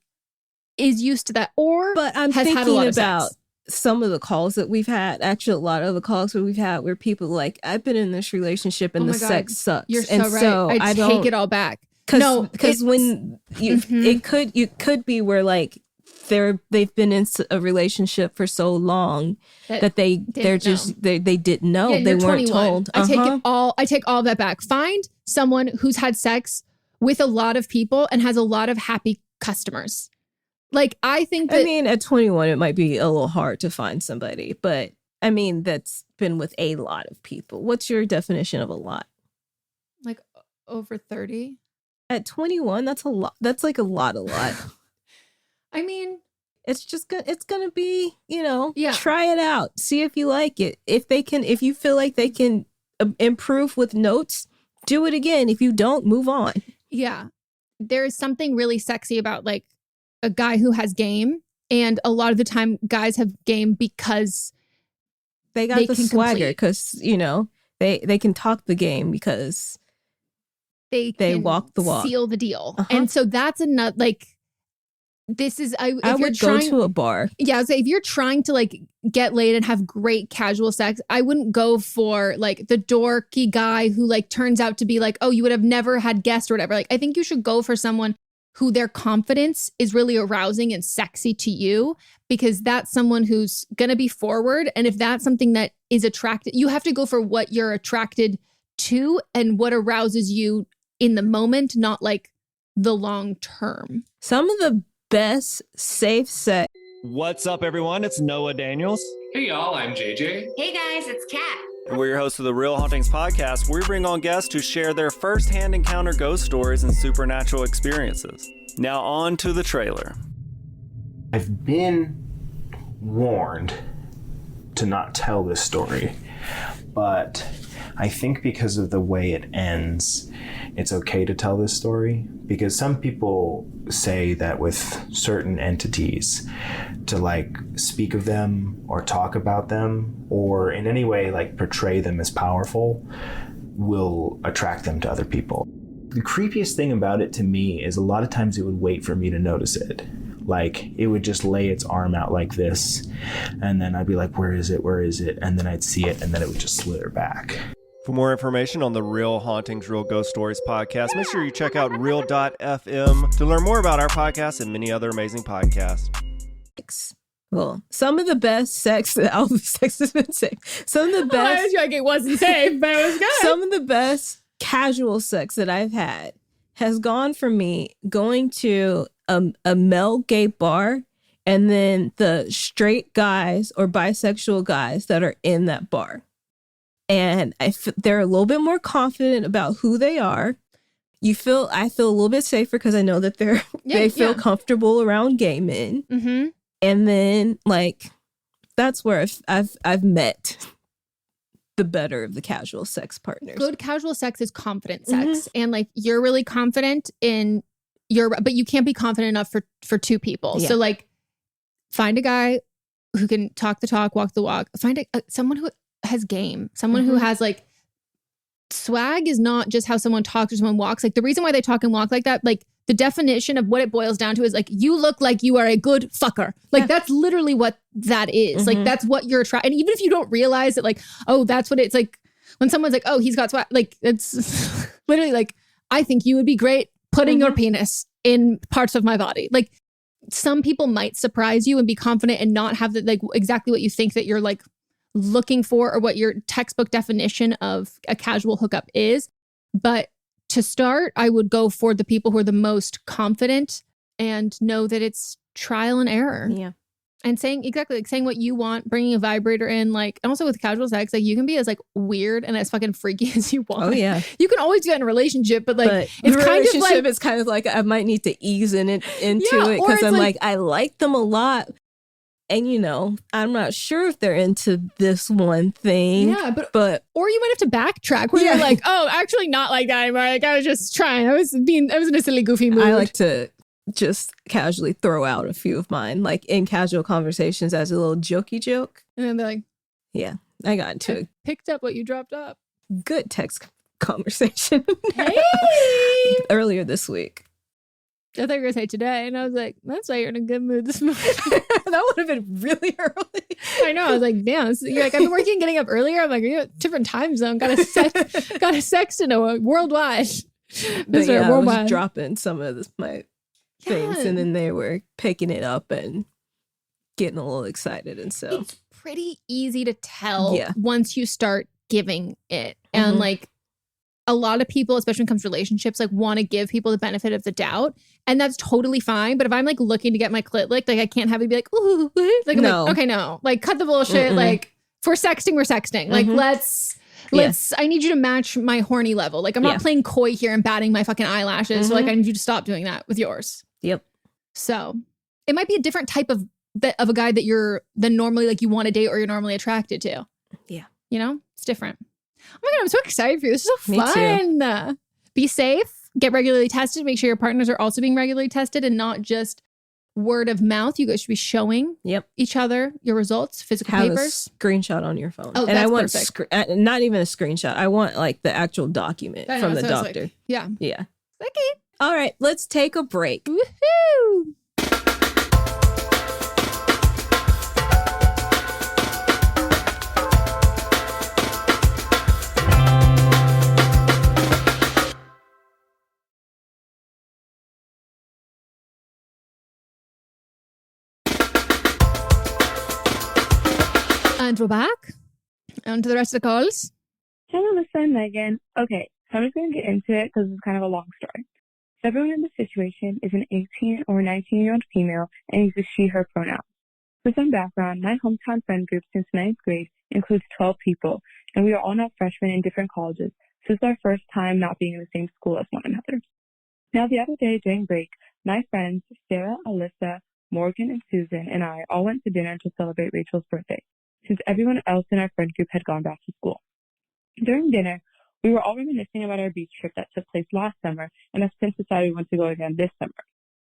is used to that, or but I'm has had a lot of about sex. Some of the calls that we've had, actually a lot of the calls that we've had, where people like, I've been in this relationship and the sex sucks. You're so right. So I take it all back. Because when you it could be where like they've been in a relationship for so long that they didn't know. Yeah, they weren't 21. told. I take all that back. Find someone who's had sex with a lot of people and has a lot of happy customers. Like, I think that, I mean, at 21, it might be a little hard to find somebody, but I mean, that's been with a lot of people. What's your definition of a lot? Like over 30? At 21, that's a lot. That's like a lot. I mean, it's gonna be, you know, try it out. See if you like it. If you feel like they can improve with notes, do it again. If you don't, move on. Yeah. There is something really sexy about like a guy who has game, and a lot of the time guys have game because they got the swagger, because you know they can talk the game, because they walk the walk, seal the deal. And so that's another, like, this is I would go to a bar. Yeah, so if you're trying to like get laid and have great casual sex, I wouldn't go for like the dorky guy who like turns out to be like, oh, you would have never had guests or whatever. Like, I think you should go for someone who their confidence is really arousing and sexy to you, because that's someone who's going to be forward. And if that's something that is attracted, you have to go for what you're attracted to and what arouses you in the moment, not like the long term. Some of the best safe sex. What's up, everyone? It's Noah Daniels. Hey, y'all. I'm JJ. Hey, guys. It's Kat. And we're your hosts of the Real Hauntings podcast, where we bring on guests to share their first-hand encounter ghost stories and supernatural experiences. Now on to the trailer. I've been warned to not tell this story, but I think because of the way it ends, it's okay to tell this story, because some people say that with certain entities, to like speak of them or talk about them or in any way like portray them as powerful will attract them to other people. The creepiest thing about it to me is a lot of times it would wait for me to notice it. Like, it would just lay its arm out like this, and then I'd be like, where is it? And then I'd see it, and then it would just slither back. For more information on the Real Hauntings, Real Ghost Stories podcast, make sure you check out real.fm to learn more about our podcast and many other amazing podcasts. Well, some of the best sex that all the sex has been safe. Some of the best. I was like, it wasn't safe, but it was good. Some of the best casual sex that I've had has gone from me going to a male gay bar, and then the straight guys or bisexual guys that are in that bar. And they're a little bit more confident about who they are. I feel a little bit safer because I know that they feel comfortable around gay men. Mm-hmm. And then, like, that's where I've met the better of the casual sex partners. Good casual sex is confident sex. And like, you're really confident in but you can't be confident enough for two people. Yeah. So like, find a guy who can talk the talk, walk the walk. Find someone who has game, someone who has like, swag is not just how someone talks or someone walks. Like, the reason why they talk and walk like that, like, the definition of what it boils down to is like, you look like you are a good fucker. Like, that's literally what that is. Like, that's what you're attracted. And even if you don't realize that, like, oh, that's what it's like, when someone's like, oh, he's got swag, like, it's literally like, I think you would be great putting your penis in parts of my body. Like, some people might surprise you and be confident and not have like exactly what you think that you're like looking for, or what your textbook definition of a casual hookup is. But to start, I would go for the people who are the most confident and know that it's trial and error. Yeah. And saying what you want, bringing a vibrator in, like, and also with casual sex, like, you can be as like weird and as fucking freaky as you want. Oh yeah. You can always do that in a relationship, but like, it's kind of like I might need to ease into it because I'm like, I like them a lot. And, you know, I'm not sure if they're into this one thing. Yeah, but or you might have to backtrack where you're like, oh, actually not like that anymore. Like, I was just trying. I was in a silly, goofy mood. I like to just casually throw out a few of mine, like in casual conversations as a little jokey joke. And then they're like, yeah, I got into it. Picked up what you dropped up. Good text conversation. Hey! Earlier this week. I thought you were going to say today. And I was like, that's why you're in a good mood this morning. That would have been really early. I know. I was like, damn. You're like, I've been working, getting up earlier. I'm like, are you at a different time zone? Got a sext in a worldwide. But yeah, I was dropping some of my things, and then they were picking it up and getting a little excited. And so it's pretty easy to tell once you start giving it. And like, a lot of people, especially when it comes to relationships, like, want to give people the benefit of the doubt. And that's totally fine. But if I'm like looking to get my clit licked, like, I can't have it be like, ooh, like, I'm like, okay, no, like, cut the bullshit. Like, if we're sexting, we're sexting. Like, let's, I need you to match my horny level. Like, I'm not playing coy here and batting my fucking eyelashes. So like, I need you to stop doing that with yours. Yep. So it might be a different type of a guy than normally, like, you want to date or you're normally attracted to. Yeah. You know, it's different. Oh my God, I'm so excited for you. This is so fun. Me too. Be safe. Get regularly tested. Make sure your partners are also being regularly tested and not just word of mouth. You guys should be showing each other your results, physical papers. A screenshot on your phone. Oh, and I want not even a screenshot. I want like the actual document from the doctor. Like, yeah. Okay. All right, let's take a break. Woohoo! And we're back. On to the rest of the calls. Hey, Melissa and Megan. Okay, so I'm just going to get into it because it's kind of a long story. So everyone in this situation is an 18 or 19-year-old female and uses she, her pronouns. For some background, my hometown friend group since 9th grade includes 12 people, and we are all now freshmen in different colleges, so it's our first time not being in the same school as one another. Now, the other day during break, my friends Sarah, Alyssa, Morgan, and Susan and I all went to dinner to celebrate Rachel's birthday, since everyone else in our friend group had gone back to school. During dinner, we were all reminiscing about our beach trip that took place last summer and have since decided we want to go again this summer.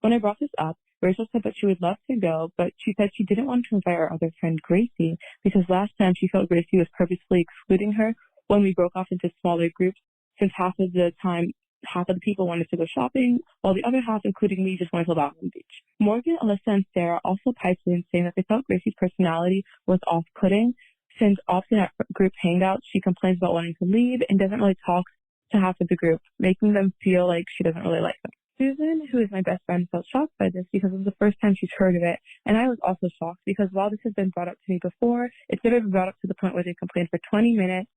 When I brought this up, Rachel said that she would love to go, but she said she didn't want to invite our other friend Gracie because last time she felt Gracie was purposefully excluding her when we broke off into smaller groups, since half of the time half of the people wanted to go shopping, while the other half, including me, just wanted to lounge on the beach. Morgan, Alyssa, and Sarah also piped in saying that they felt Gracie's personality was off-putting, since often at group hangouts, she complains about wanting to leave and doesn't really talk to half of the group, making them feel like she doesn't really like them. Susan, who is my best friend, felt shocked by this because it was the first time she's heard of it, and I was also shocked because while this has been brought up to me before, it's never been brought up to the point where they complained for 20 minutes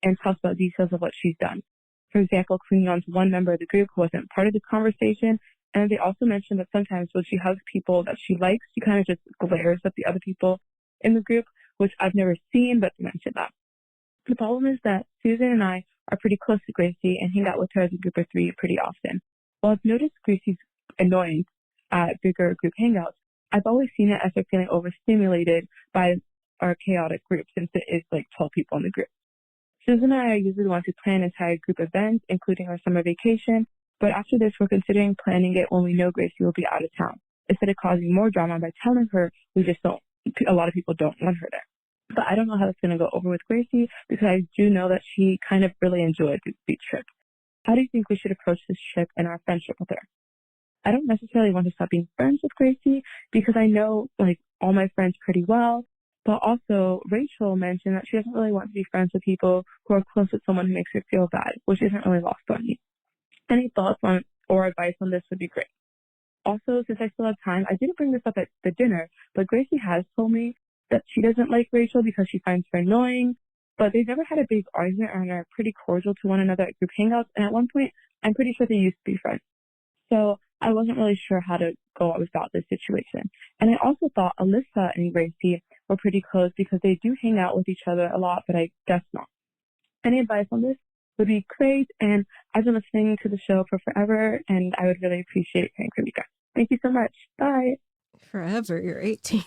and talks about details of what she's done. For example, clinging on to one member of the group who wasn't part of the conversation, and they also mentioned that sometimes when she hugs people that she likes, she kind of just glares at the other people in the group, which I've never seen, but they mentioned that. The problem is that Susan and I are pretty close to Gracie and hang out with her as a group of three pretty often. While I've noticed Gracie's annoyance at bigger group hangouts, I've always seen it as her feeling overstimulated by our chaotic group, since it is like 12 people in the group. Susan and I are usually the ones who plan entire group events, including our summer vacation, but after this, we're considering planning it when we know Gracie will be out of town, instead of causing more drama by telling her a lot of people don't want her there. But I don't know how it's going to go over with Gracie, because I do know that she kind of really enjoyed the beach trip. How do you think we should approach this trip and our friendship with her? I don't necessarily want to stop being friends with Gracie, because I know like all my friends pretty well, but also Rachel mentioned that she doesn't really want to be friends with people who are close with someone who makes her feel bad, which isn't really lost on me. Any thoughts on or advice on this would be great. Also, since I still have time, I didn't bring this up at the dinner, but Gracie has told me that she doesn't like Rachel because she finds her annoying, but they've never had a big argument and are pretty cordial to one another at group hangouts, and at one point, I'm pretty sure they used to be friends. So I wasn't really sure how to go about this situation. And I also thought Alyssa and Gracie were pretty close because they do hang out with each other a lot, but I guess not. Any advice on this would be great, and I've been listening to the show for forever, and I would really appreciate hearing from you guys. Thank you so much. Bye. Forever, you're 18.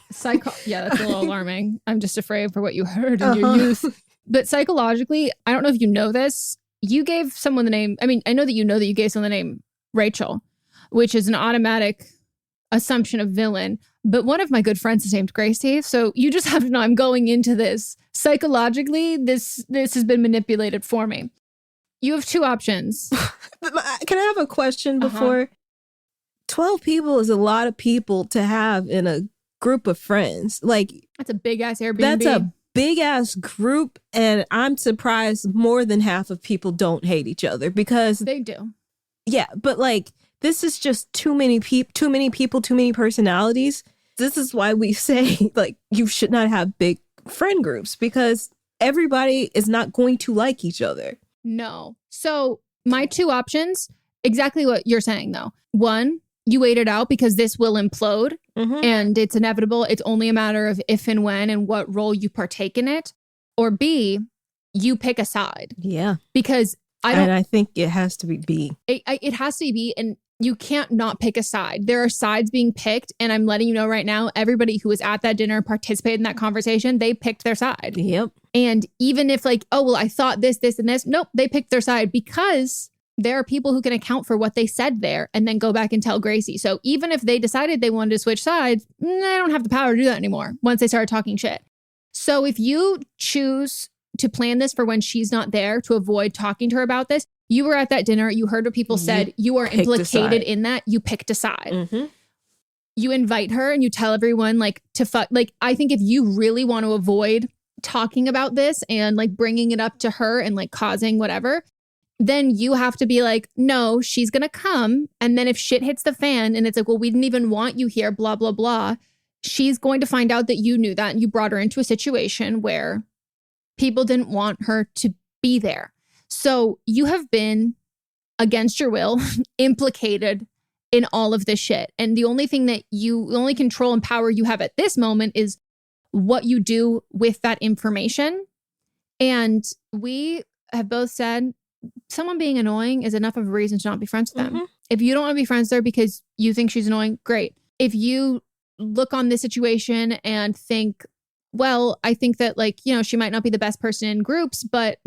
Yeah, that's a little alarming. I'm just afraid for what you heard in your youth. But psychologically, I don't know if you know this, you gave someone the name, I know that you gave someone the name Rachel, which is an automatic assumption of villain. But one of my good friends is named Gracie. So you just have to know I'm going into this. Psychologically, this has been manipulated for me. You have two options. Can I have a question before? 12 people is a lot of people to have in a group of friends. Like, that's a big ass Airbnb. That's a big ass group. And I'm surprised more than half of people don't hate each other, because they do. Yeah. But like, this is just too many people, too many personalities. This is why we say like, you should not have big friend groups, because everybody is not going to like each other. No. So my two options, exactly what you're saying though. One, you wait it out because this will implode and it's inevitable. It's only a matter of if and when and what role you partake in it. Or B, you pick a side. Yeah. Because I think it has to be B. It has to be B, and you can't not pick a side. There are sides being picked, and I'm letting you know right now, everybody who was at that dinner, participated in that conversation, they picked their side. Yep. And even if like, oh, well, I thought this, and this, nope, they picked their side because there are people who can account for what they said there and then go back and tell Gracie. So even if they decided they wanted to switch sides, they don't have the power to do that anymore once they started talking shit. So if you choose to plan this for when she's not there to avoid talking to her about this, you were at that dinner, you heard what people said, you are implicated in that, you picked a side. You invite her and you tell everyone like to fuck. Like, I think if you really want to avoid talking about this and like bringing it up to her and like causing whatever, then you have to be like, no, she's going to come. And then if shit hits the fan and it's like, well, we didn't even want you here, blah, blah, blah. She's going to find out that you knew that and you brought her into a situation where people didn't want her to be there. So you have been, against your will, implicated in all of this shit. And the only control and power you have at this moment is what you do with that information. And we have both said, someone being annoying is enough of a reason to not be friends with them. If you don't want to be friends with her because you think she's annoying, great. If you look on this situation and think, well, I think that like, she might not be the best person in groups, but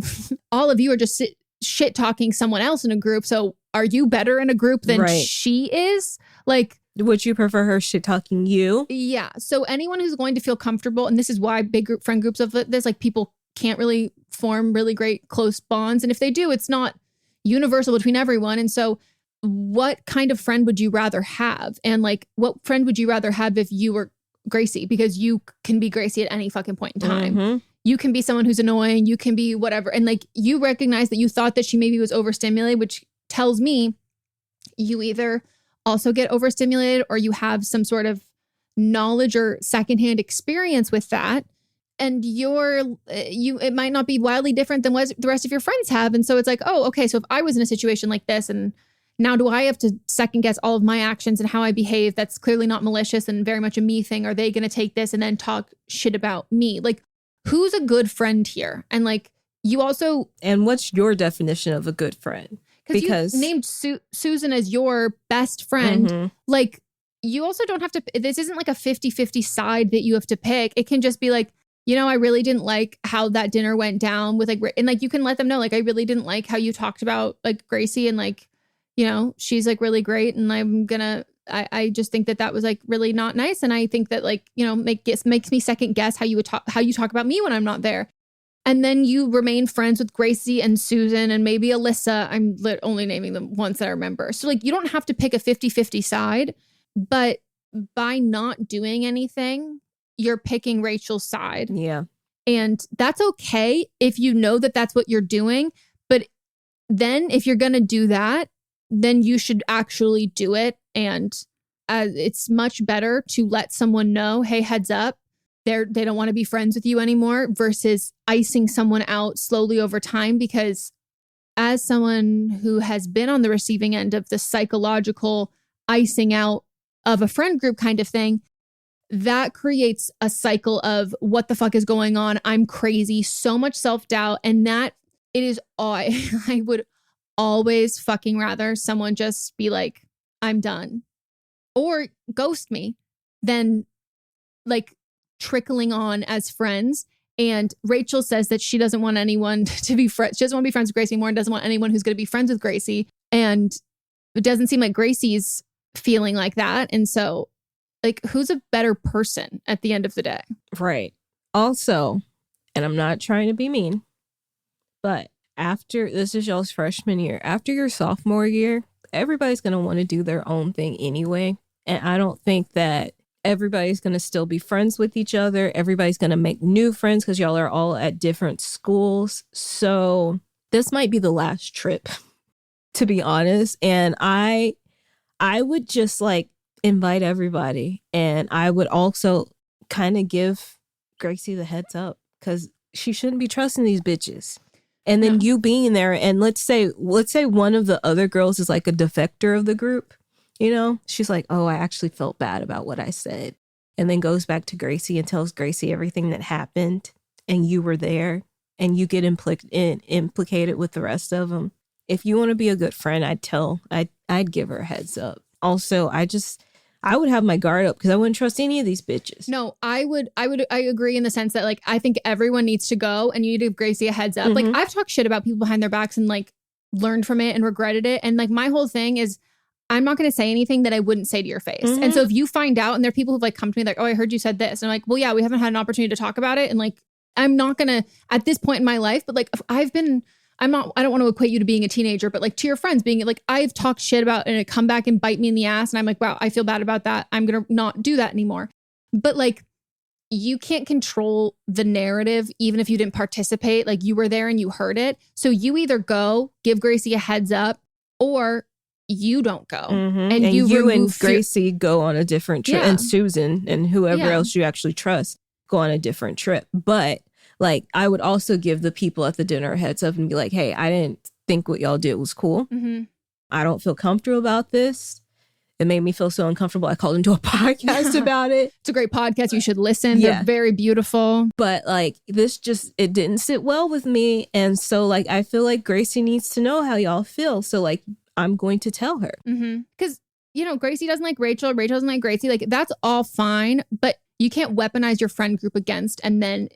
all of you are just shit talking someone else in a group. So are you better in a group than she is? Like, would you prefer her shit talking you? Yeah. So anyone who's going to feel comfortable, and this is why big group friend groups of this, like people can't really form really great close bonds. And if they do, it's not, universal between everyone. And so what kind of friend would you rather have? And like, what friend would you rather have if you were Gracie? Because you can be Gracie at any fucking point in time. Mm-hmm. You can be someone who's annoying. You can be whatever. And like, you recognize that you thought that she maybe was overstimulated, which tells me you either also get overstimulated or you have some sort of knowledge or secondhand experience with that. And it might not be wildly different than what the rest of your friends have. And so it's like, oh, okay, so if I was in a situation like this and now do I have to second guess all of my actions and how I behave that's clearly not malicious and very much a me thing? Are they going to take this and then talk shit about me? Like, who's a good friend here? And like, you also... And what's your definition of a good friend? Because you named Susan as your best friend. Mm-hmm. Like, you also don't have to... This isn't like a 50-50 side that you have to pick. It can just be like, you know, I really didn't like how that dinner went down with like... And like, you can let them know, like, I really didn't like how you talked about like Gracie and like, you know, she's like really great. And I'm gonna... I just think that was like really not nice. And I think that like, you know, makes me second guess how you talk about me when I'm not there. And then you remain friends with Gracie and Susan and maybe Alyssa. I'm only naming the ones that I remember. So like, you don't have to pick a 50-50 side, but by not doing anything, you're picking Rachel's side. Yeah. And that's okay if you know that that's what you're doing. But then if you're going to do that, then you should actually do it. And it's much better to let someone know, hey, heads up, they don't want to be friends with you anymore versus icing someone out slowly over time. Because as someone who has been on the receiving end of the psychological icing out of a friend group kind of thing, that creates a cycle of what the fuck is going on? I'm crazy, so much self-doubt. And that it is, I would always fucking rather someone just be like, I'm done, or ghost me than like trickling on as friends. And Rachel says that she doesn't want anyone to be friends. She doesn't want to be friends with Gracie anymore and doesn't want anyone who's going to be friends with Gracie. And it doesn't seem like Gracie's feeling like that. And so like, who's a better person at the end of the day? Right. Also, and I'm not trying to be mean, but after this is y'all's freshman year, after your sophomore year, everybody's going to want to do their own thing anyway. And I don't think that everybody's going to still be friends with each other. Everybody's going to make new friends because y'all are all at different schools. So this might be the last trip, to be honest. And I would just like invite everybody. And I would also kind of give Gracie the heads up because she shouldn't be trusting these bitches. And then you being there, and let's say one of the other girls is like a defector of the group, you know, she's like, oh, I actually felt bad about what I said. And then goes back to Gracie and tells Gracie everything that happened. And you were there and you get implicated with the rest of them. If you want to be a good friend, I'd give her a heads up. Also, I would have my guard up because I wouldn't trust any of these bitches. No, I agree in the sense that like, I think everyone needs to go and you need to give Gracie a heads up. Mm-hmm. Like I've talked shit about people behind their backs and like learned from it and regretted it. And like my whole thing is I'm not going to say anything that I wouldn't say to your face. Mm-hmm. And so if you find out and there are people who've like come to me like, oh, I heard you said this. And I'm like, well, yeah, we haven't had an opportunity to talk about it. And like, I'm not going to at this point in my life, but like I don't want to equate you to being a teenager, but like to your friends being like, I've talked shit about and it come back and bite me in the ass. And I'm like, wow, I feel bad about that. I'm going to not do that anymore. But like, you can't control the narrative, even if you didn't participate, like you were there and you heard it. So you either go give Gracie a heads up or you don't go. Mm-hmm. And you and Gracie go on a different trip and Susan and whoever else you actually trust go on a different trip. But like, I would also give the people at the dinner a heads up and be like, hey, I didn't think what y'all did was cool. Mm-hmm. I don't feel comfortable about this. It made me feel so uncomfortable. I called into a podcast about it. It's a great podcast. You should listen. Yeah. They're very beautiful. But like, it didn't sit well with me. And so like, I feel like Gracie needs to know how y'all feel. So like, I'm going to tell her. Because, you know, Gracie doesn't like Rachel. Rachel doesn't like Gracie. Like, that's all fine. But you can't weaponize your friend group against and then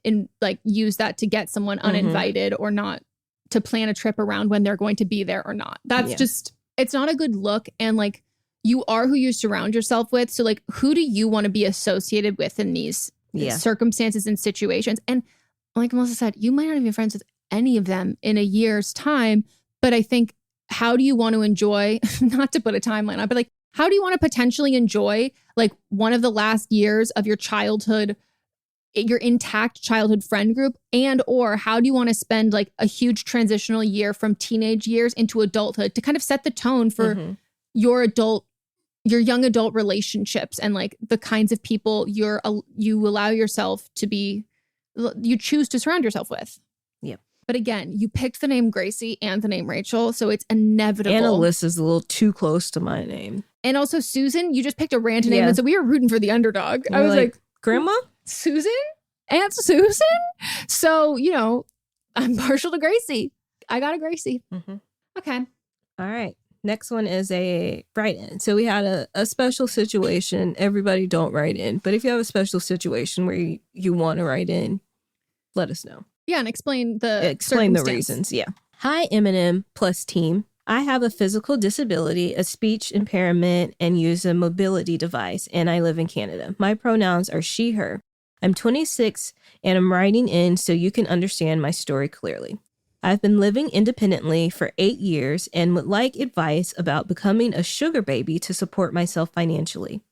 use that to get someone uninvited or not to plan a trip around when they're going to be there or not. That's just, it's not a good look. And like, you are who you surround yourself with. So like, who do you want to be associated with in these circumstances and situations? And like Melissa said, you might not even be friends with any of them in a year's time. But I think how do you want to enjoy, not to put a timeline on, but like, how do you want to potentially enjoy like one of the last years of your childhood, your intact childhood friend group, and or how do you want to spend like a huge transitional year from teenage years into adulthood to kind of set the tone for your young adult relationships and like the kinds of people you allow yourself to be, you choose to surround yourself with. Yep. But again, you picked the name Gracie and the name Rachel, so it's inevitable. And Alyssa's a little too close to my name. And also Susan, you just picked a random name, and so we were rooting for the underdog. I was like, Grandma? Susan? Aunt Susan? So, you know, I'm partial to Gracie. I got a Gracie. Okay. All right. Next one is a write-in. So we had a special situation. Everybody don't write in. But if you have a special situation where you want to write in, let us know. Yeah, and explain the reasons. Yeah. Hi, Eminem plus team. I have a physical disability, a speech impairment, and use a mobility device, and I live in Canada. My pronouns are she, her. I'm 26, and I'm writing in so you can understand my story clearly. I've been living independently for 8 years and would like advice about becoming a sugar baby to support myself financially.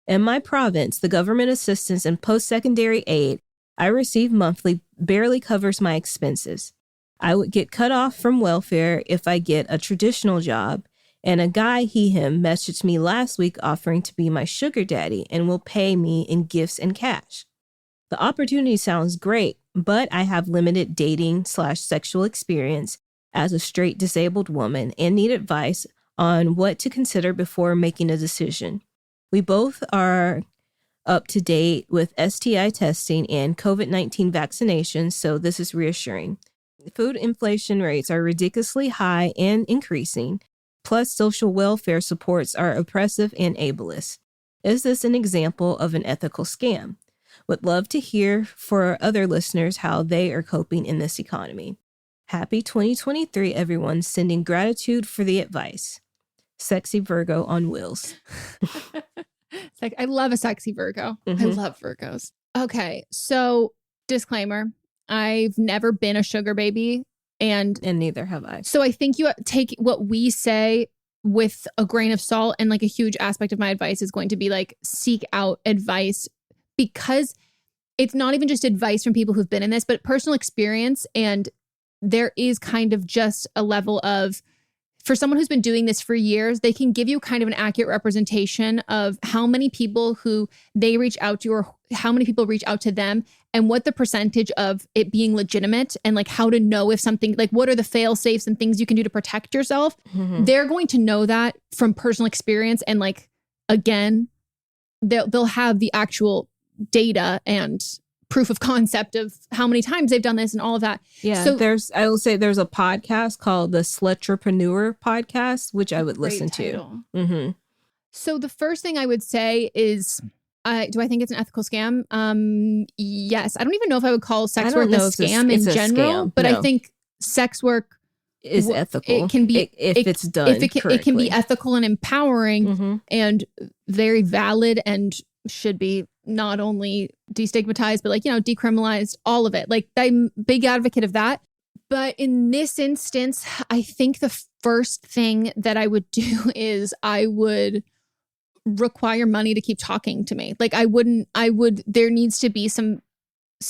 In my province, the government assistance and post-secondary aid I receive monthly barely covers my expenses. I would get cut off from welfare if I get a traditional job, and a guy, him, messaged me last week offering to be my sugar daddy and will pay me in gifts and cash. The opportunity sounds great, but I have limited dating/sexual experience as a straight disabled woman and need advice on what to consider before making a decision. We both are up to date with STI testing and COVID-19 vaccinations, so this is reassuring. Food inflation rates are ridiculously high and increasing, plus social welfare supports are oppressive and ableist. Is this an example of an ethical scam? Would love to hear for other listeners how they are coping in this economy. Happy 2023, everyone. Sending gratitude for the advice. Sexy Virgo on wheels. It's like, I love a sexy Virgo. I love Virgos. Okay, so disclaimer. I've never been a sugar baby, and neither have I. So I think you take what we say with a grain of salt, and like a huge aspect of my advice is going to be like seek out advice, because it's not even just advice from people who've been in this, but personal experience. And there is kind of just a level of, for someone who's been doing this for years, they can give you kind of an accurate representation of how many people who they reach out to or how many people reach out to them and what the percentage of it being legitimate and like how to know if something, like what are the fail safes and things you can do to protect yourself. They're going to know that from personal experience. And like, again, they'll have the actual data and proof of concept of how many times they've done this and all of that. Yeah. So I will say there's a podcast called the Slutrepreneur podcast, which I would listen to. So the first thing I would say is, do I think it's an ethical scam? Yes. I don't even know if I would call sex work a scam in general, but I think sex work is ethical. It can be if it's done. It can be ethical and empowering and very valid and should be not only destigmatized, but like, you know, decriminalized, all of it. Like, I'm a big advocate of that. But in this instance, I think the first thing that I would do is I would require money to keep talking to me. Like, there needs to be some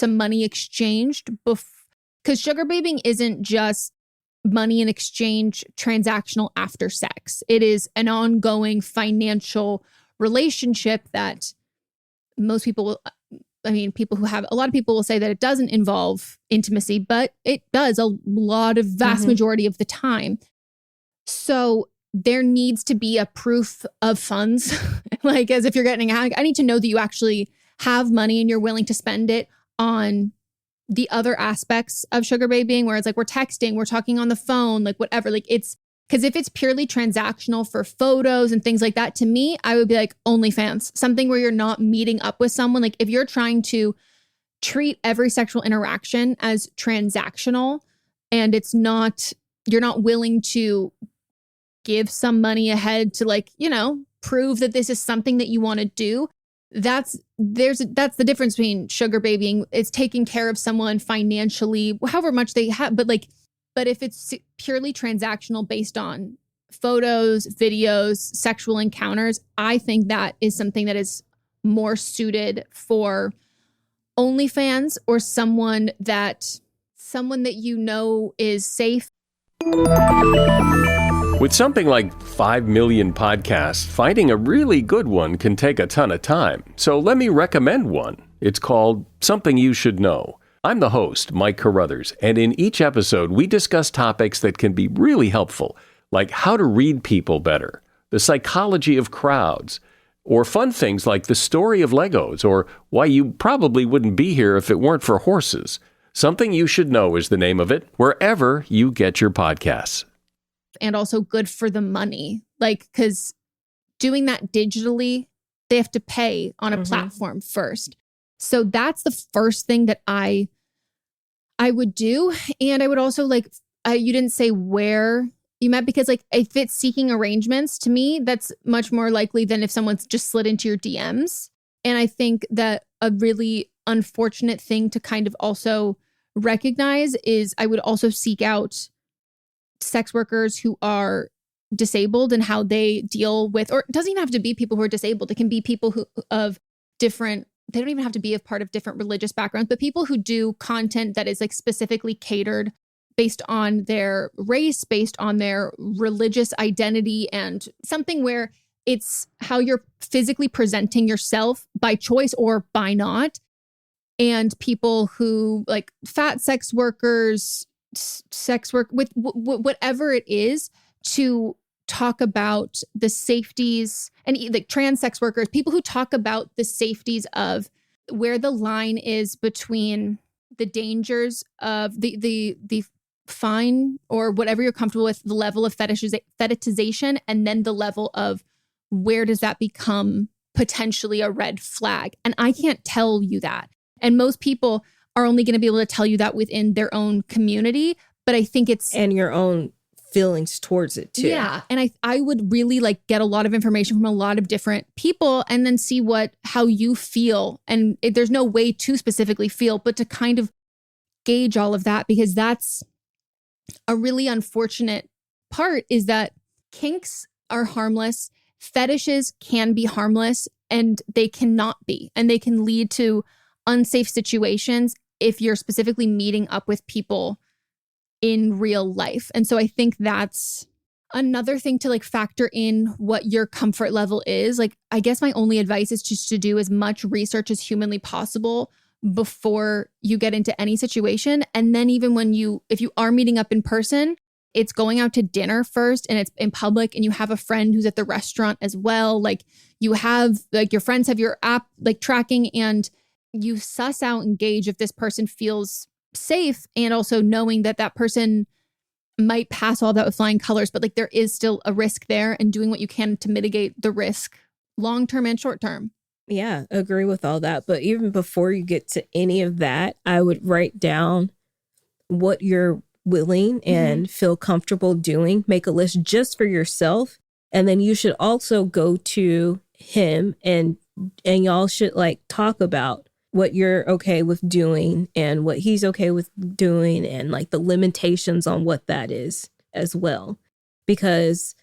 money exchanged because sugar babying isn't just money in exchange transactional after sex. It is an ongoing financial relationship that most people a lot of people will say that it doesn't involve intimacy, but it does a vast majority of the time. So there needs to be a proof of funds, like as if you're getting I need to know that you actually have money and you're willing to spend it on the other aspects of sugar babying, where it's like we're texting, we're talking on the phone, like whatever, like it's, because if it's purely transactional for photos and things like that, to me, I would be like OnlyFans, something where you're not meeting up with someone. Like if you're trying to treat every sexual interaction as transactional and you're not willing to give some money ahead to like, you know, prove that this is something that you want to do. That's the difference between sugar babying. It's taking care of someone financially, however much they have, but like But if it's purely transactional based on photos, videos, sexual encounters, I think that is something that is more suited for OnlyFans or someone that you know is safe. With something like 5 million podcasts, finding a really good one can take a ton of time. So let me recommend one. It's called Something You Should Know. I'm the host, Mike Carruthers, and in each episode, we discuss topics that can be really helpful, like how to read people better, the psychology of crowds, or fun things like the story of Legos, or why you probably wouldn't be here if it weren't for horses. Something You Should Know is the name of it, wherever you get your podcasts. And also good for the money, because doing that digitally, they have to pay on a platform first. So that's the first thing that I would do. And I would also you didn't say where you met, because if it's seeking arrangements, to me, that's much more likely than if someone's just slid into your DMs. And I think that a really unfortunate thing to kind of also recognize is I would also seek out sex workers who are disabled and how they deal with, or it doesn't even have to be people who are disabled. It can be people who they don't even have to be a part of different religious backgrounds, but people who do content that is specifically catered based on their race, based on their religious identity, and something where it's how you're physically presenting yourself by choice or by not. And people who fat sex workers, sex work with whatever it is, to talk about the safeties, and trans sex workers, people who talk about the safeties of where the line is between the dangers of the fine or whatever you're comfortable with, the level of fetishization, and then the level of where does that become potentially a red flag. And I can't tell you that. And most people are only going to be able to tell you that within their own community. But I think and your own feelings towards it too. Yeah. And I would really get a lot of information from a lot of different people and then see how you feel. And there's no way to specifically feel, but to kind of gauge all of that, because that's a really unfortunate part, is that kinks are harmless. Fetishes can be harmless, and they cannot be. And they can lead to unsafe situations if you're specifically meeting up with people in real life. And so I think that's another thing to factor in what your comfort level is. I guess my only advice is just to do as much research as humanly possible before you get into any situation. And then even if you are meeting up in person, it's going out to dinner first, and it's in public, and you have a friend who's at the restaurant as well. You have your friends have your app tracking, and you suss out and gauge if this person feels safe, and also knowing that that person might pass all that with flying colors, but there is still a risk there, and doing what you can to mitigate the risk long-term and short-term. Yeah, agree with all that. But even before you get to any of that, I would write down what you're willing and feel comfortable doing. Make a list just for yourself. And then you should also go to him and y'all should talk about what you're okay with doing and what he's okay with doing, and the limitations on what that is as well. Because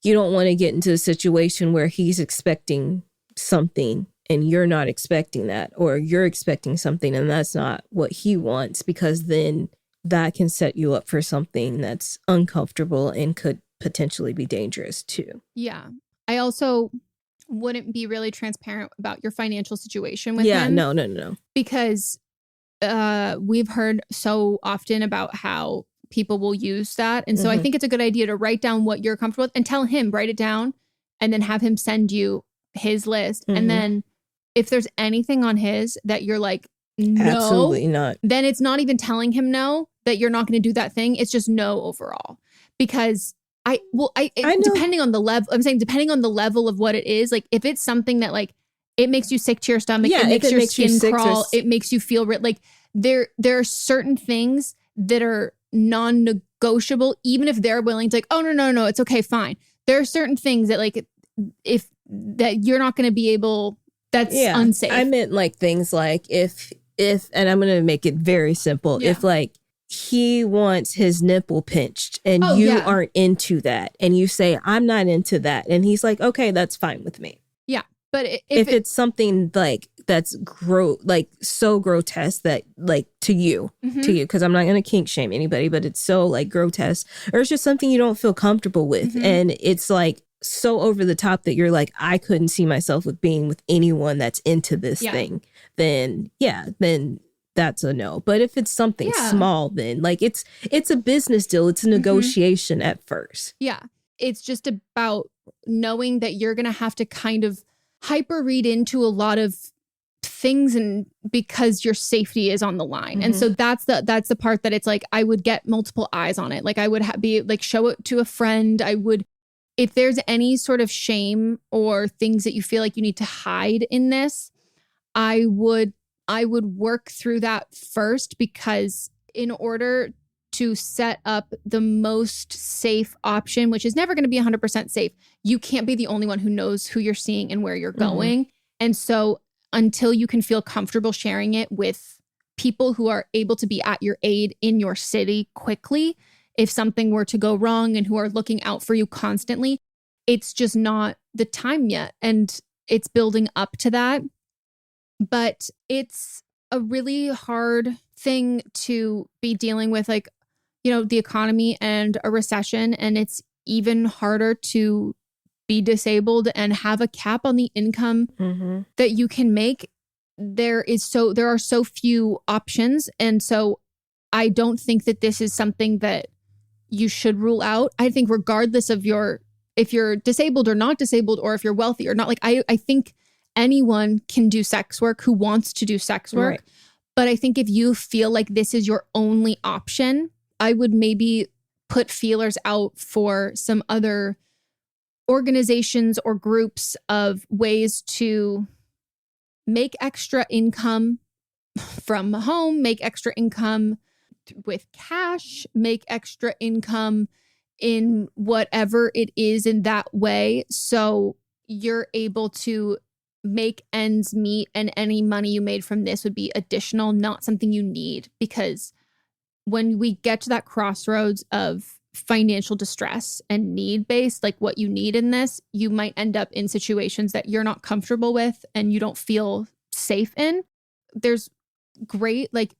you don't want to get into a situation where he's expecting something and you're not expecting that, or you're expecting something and that's not what he wants, because then that can set you up for something that's uncomfortable and could potentially be dangerous too. Yeah. I also wouldn't be really transparent about your financial situation with him. Yeah, no. Because we've heard so often about how people will use that. And so I think it's a good idea to write down what you're comfortable with and tell him, write it down, and then have him send you his list. And then if there's anything on his that you're no, absolutely not, then it's not even telling him no, that you're not going to do that thing. It's just no overall. Because depending on the level, I'm saying depending on the level of what it is, if it's something that it makes you sick to your stomach, it makes your skin crawl, it makes you feel there are certain things that are non-negotiable, even if they're willing to oh no, it's okay, fine. There are certain things that if that you're not going to be able, that's unsafe. I meant things if, and I'm going to make it very simple. Yeah. If he wants his nipple pinched and aren't into that. And you say, I'm not into that. And he's like, okay, that's fine with me. Yeah. But if it's something like that's so grotesque that like to you, because I'm not going to kink shame anybody, but it's so like grotesque, or it's just something you don't feel comfortable with. And it's like so over the top that you're like, I couldn't see myself with being with anyone that's into this thing, then that's a no. But if it's something small, then like it's a business deal. It's a negotiation at first. Yeah. It's just about knowing that you're going to have to kind of hyper read into a lot of things, and because your safety is on the line. And so that's the part that it's like, I would get multiple eyes on it. Like I would be like, show it to a friend. I would, if there's any sort of shame or things that you feel like you need to hide in this, I would work through that first, because in order to set up the most safe option, which is never going to be 100% safe, you can't be the only one who knows who you're seeing and where you're going. And so until you can feel comfortable sharing it with people who are able to be at your aid in your city quickly, if something were to go wrong, and who are looking out for you constantly, it's just not the time yet. And it's building up to that. But it's a really hard thing to be dealing with, like, you know, the economy and a recession. And it's even harder to be disabled and have a cap on the income that you can make. There are so few options. And so I don't think that this is something that you should rule out. I think regardless of if you're disabled or not disabled, or if you're wealthy or not, like I think anyone can do sex work who wants to do sex work. Right. But I think if you feel like this is your only option, I would maybe put feelers out for some other organizations or groups of ways to make extra income from home, make extra income with cash, make extra income in whatever it is in that way. So you're able to make ends meet, and any money you made from this would be additional, not something you need. Because when we get to that crossroads of financial distress and need-based, like what you need in this, you might end up in situations that you're not comfortable with and you don't feel safe in. There's great like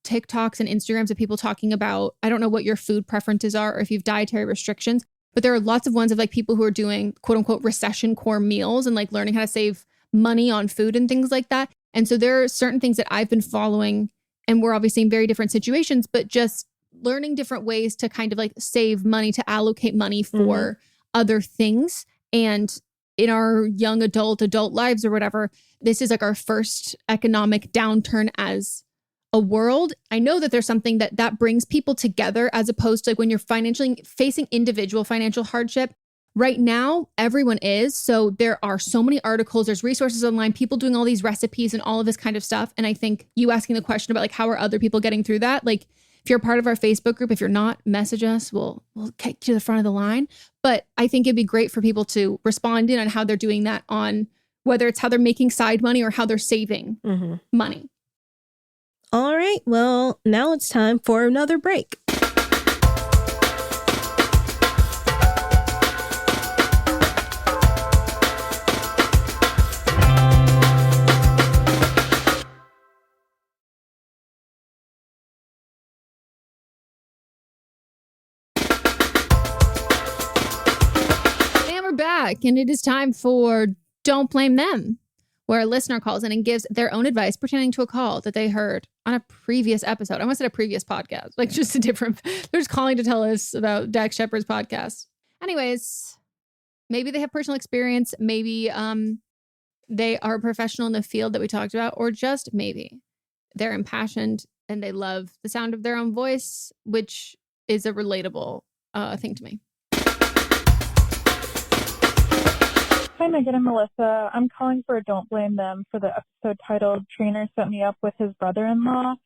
TikToks and Instagrams of people talking about, I don't know what your food preferences are or if you have dietary restrictions, but there are lots of ones of like people who are doing quote unquote recession core meals and like learning how to save money on food and things like that. And so there are certain things that I've been following, and we're obviously in very different situations, but just learning different ways to kind of like save money, to allocate money for other things. And in our young adult lives or whatever, this is like our first economic downturn as a world. I know that there's something that brings people together, as opposed to like when you're financially facing individual financial hardship. Right now, everyone is. So there are so many articles, there's resources online, people doing all these recipes and all of this kind of stuff. And I think you asking the question about like, how are other people getting through that? Like, if you're a part of our Facebook group, if you're not, message us. We'll kick you to the front of the line. But I think it'd be great for people to respond in on how they're doing that, on whether it's how they're making side money or how they're saving money. All right. Well, now it's time for another break. Back, and it is time for Don't Blame Them, where a listener calls in and gives their own advice pertaining to a call that they heard on a previous episode. I almost said a previous podcast, like just a different, they're just calling to tell us about Dax Shepard's podcast. Anyways, maybe they have personal experience, maybe they are a professional in the field that we talked about, or just maybe they're impassioned and they love the sound of their own voice, which is a relatable thing to me. Hi, Meghan and Melissa. I'm calling for Don't Blame Them for the episode titled Trainer Set Me Up with His Brother-in-Law.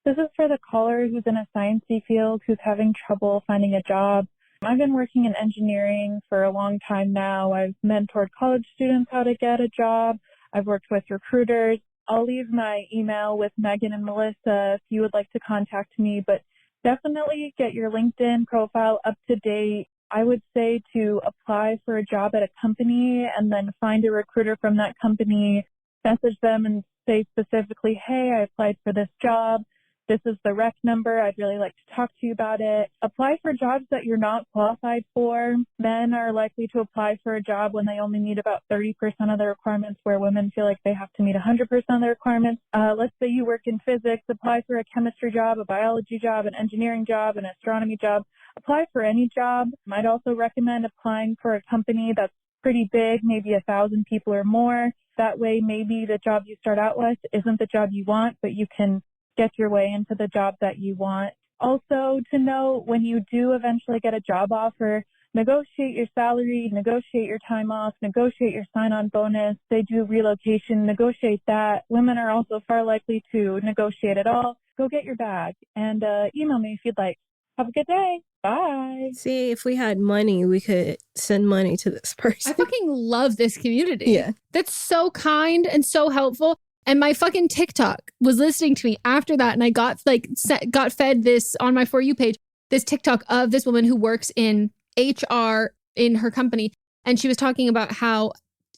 This is for the caller who's in a sciencey field who's having trouble finding a job. I've been working in engineering for a long time now. I've mentored college students how to get a job. I've worked with recruiters. I'll leave my email with Meghan and Melissa if you would like to contact me, but Definitely get your LinkedIn profile up to date. I would say to apply for a job at a company and then find a recruiter from that company, message them and say specifically, hey, I applied for this job. This is the rec number. I'd really like to talk to you about it. Apply for jobs that you're not qualified for. Men are likely to apply for a job when they only meet about 30% of the requirements, where women feel like they have to meet 100% of the requirements. Let's say you work in physics, apply for a chemistry job, a biology job, an engineering job, an astronomy job. Apply for any job. I'd also recommend applying for a company that's pretty big, maybe 1,000 people or more. That way, maybe the job you start out with isn't the job you want, but you can get your way into the job that you want. Also, to know when you do eventually get a job offer, negotiate your salary, negotiate your time off, negotiate your sign-on bonus. They do relocation, negotiate that. Women are also far likely to negotiate it all. Go get your bag and email me if you'd like. Have a good day. Bye. See, if we had money, we could send money to this person. I fucking love this community. Yeah. That's so kind and so helpful. And my fucking TikTok was listening to me after that. And I got fed this on my For You page, this TikTok of this woman who works in HR in her company. And she was talking about how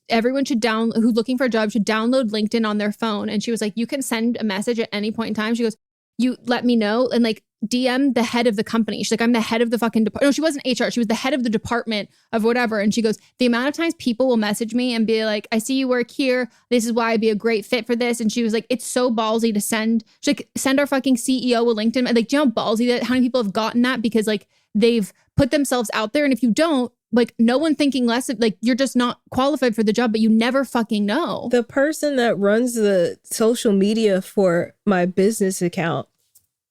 everyone who's looking for a job should download LinkedIn on their phone. And she was like, you can send a message at any point in time. She goes, you let me know, and like DM the head of the company. She's like, I'm the head of the fucking department. No, she wasn't HR. She was the head of the department of whatever. And she goes, the amount of times people will message me and be like, I see you work here. This is why I'd be a great fit for this. And she was like, it's so ballsy to send our fucking CEO a LinkedIn. Like, do you know how ballsy that? How many people have gotten that because like they've put themselves out there? And if you don't, like, no one thinking less of, like, you're just not qualified for the job, but you never fucking know. The person that runs the social media for my business account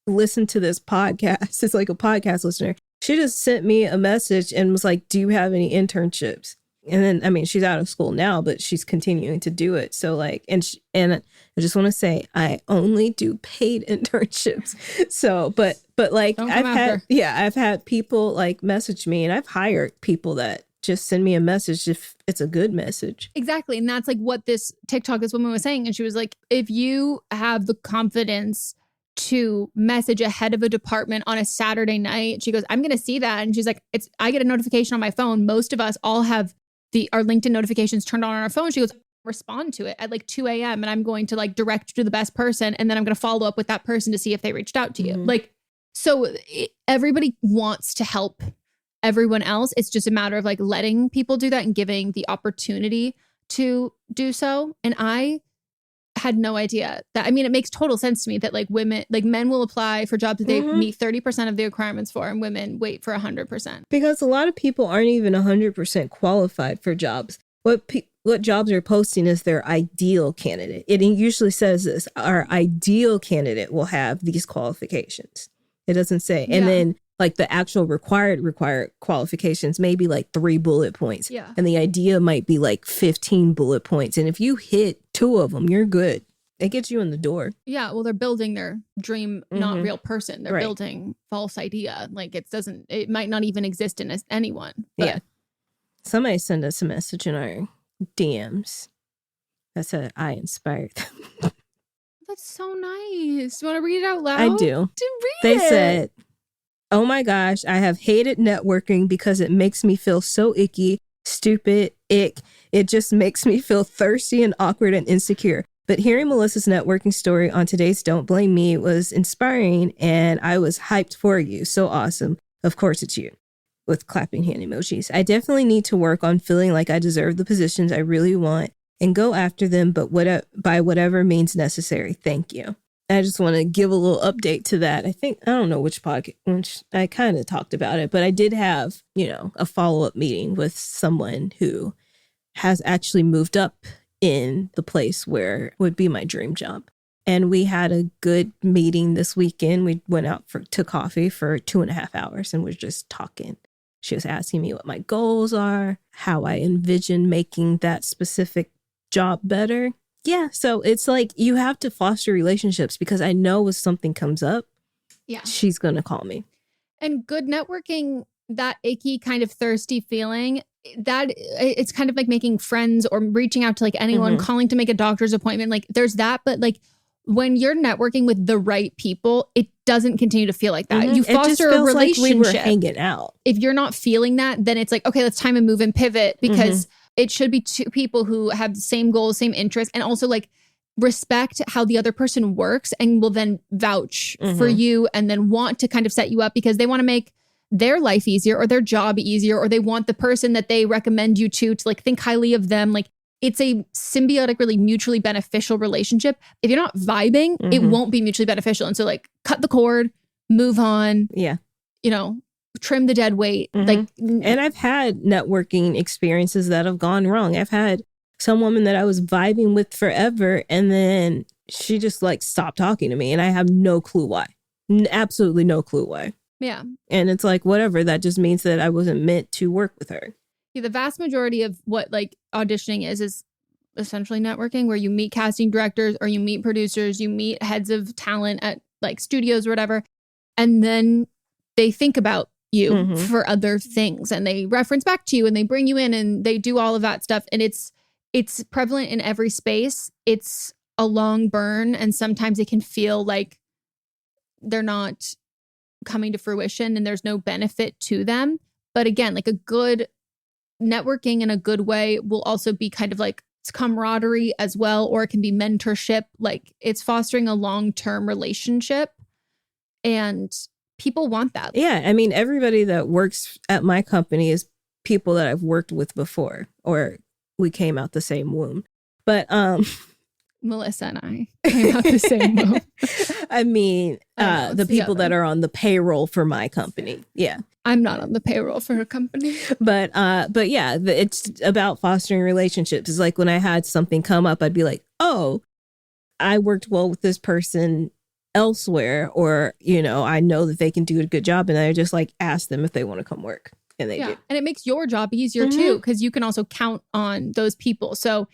listened to this podcast. It's like a podcast listener. She just sent me a message and was like, do you have any internships? And then, I mean, she's out of school now, but she's continuing to do it. So like, and I just want to say, I only do paid internships. So, but like I've had people like message me, and I've hired people that just send me a message if it's a good message. Exactly. And that's like what this woman was saying. And she was like, if you have the confidence to message a head of a department on a Saturday night, she goes, I'm going to see that. And she's like, I get a notification on my phone. Most of us all have our LinkedIn notifications turned on our phone. She goes, respond to it at like 2 a.m. and I'm going to like direct you to the best person. And then I'm going to follow up with that person to see if they reached out to you. Like, so everybody wants to help everyone else. It's just a matter of like letting people do that and giving the opportunity to do so. And I had no idea that. I mean, it makes total sense to me that like men will apply for jobs that they meet 30% of the requirements for, and women wait for 100%. Because a lot of people aren't even 100% qualified for jobs. What jobs are posting is their ideal candidate. It usually says this: our ideal candidate will have these qualifications. It doesn't say, and then like the actual required qualifications may be like 3 bullet points. Yeah. And the idea might be like 15 bullet points. And if you hit 2 of them, you're good. It gets you in the door. Yeah. Well, they're building their dream, not real person. They're building false idea. Like it might not even exist in anyone. But. Yeah. Somebody sent us a message in our DMs that said, I inspired them. That's so nice. Do you want to read it out loud? I do. They said, oh my gosh, I have hated networking because it makes me feel so icky, stupid, ick. It just makes me feel thirsty and awkward and insecure. But hearing Melissa's networking story on today's Don't Blame Me was inspiring, and I was hyped for you. So awesome. Of course it's you. With clapping hand emojis. I definitely need to work on feeling like I deserve the positions I really want and go after them, but by whatever means necessary. Thank you. I just want to give a little update to that. I don't know which podcast, which I kind of talked about it, but I did have, a follow-up meeting with someone who has actually moved up in the place where would be my dream job. And we had a good meeting this weekend. We went out to coffee for 2.5 hours and we're just talking. She was asking me what my goals are, how I envision making that specific job better. Yeah, so it's like you have to foster relationships because I know if something comes up, she's going to call me. And good networking, that icky kind of thirsty feeling, that it's kind of like making friends or reaching out to like anyone, calling to make a doctor's appointment. Like there's that, but like when you're networking with the right people, it doesn't continue to feel like that. You It just foster a feels relationship. like we were hanging out. If you're not feeling that, then it's like, okay, let's time and move and pivot, because it should be two people who have the same goals, same interests, and also like respect how the other person works and will then vouch for you and then want to kind of set you up because they want to make their life easier or their job easier, or they want the person that they recommend you to like think highly of them. Like, it's a symbiotic, really mutually beneficial relationship. If you're not vibing, it won't be mutually beneficial. And so like cut the cord, move on. Yeah. You know, trim the dead weight. Like, and I've had networking experiences that have gone wrong. I've had some woman that I was vibing with forever, and then she just like stopped talking to me, and I have no clue why. Absolutely no clue why. Yeah. And it's like, whatever, that just means that I wasn't meant to work with her. Yeah, the vast majority of what like auditioning is essentially networking, where you meet casting directors or you meet producers, you meet heads of talent at like studios or whatever, and then they think about you for other things, and they reference back to you, and they bring you in, and they do all of that stuff. And it's prevalent in every space. It's a long burn, and sometimes it can feel like they're not coming to fruition and there's no benefit to them. But again, like a good networking in a good way will also be kind of like it's camaraderie as well, or it can be mentorship. Like, it's fostering a long-term relationship, and people want that. Yeah. I mean, everybody that works at my company is people that I've worked with before, or we came out the same womb. But Melissa and I came out the same womb. I mean, the people that are on the payroll for my company. Yeah. I'm not on the payroll for a company. But yeah, it's about fostering relationships. It's like when I had something come up, I'd be like, oh, I worked well with this person elsewhere, or, you know, I know that they can do a good job. And I just like ask them if they want to come work. And they do. And it makes your job easier too, because you can also count on those people. So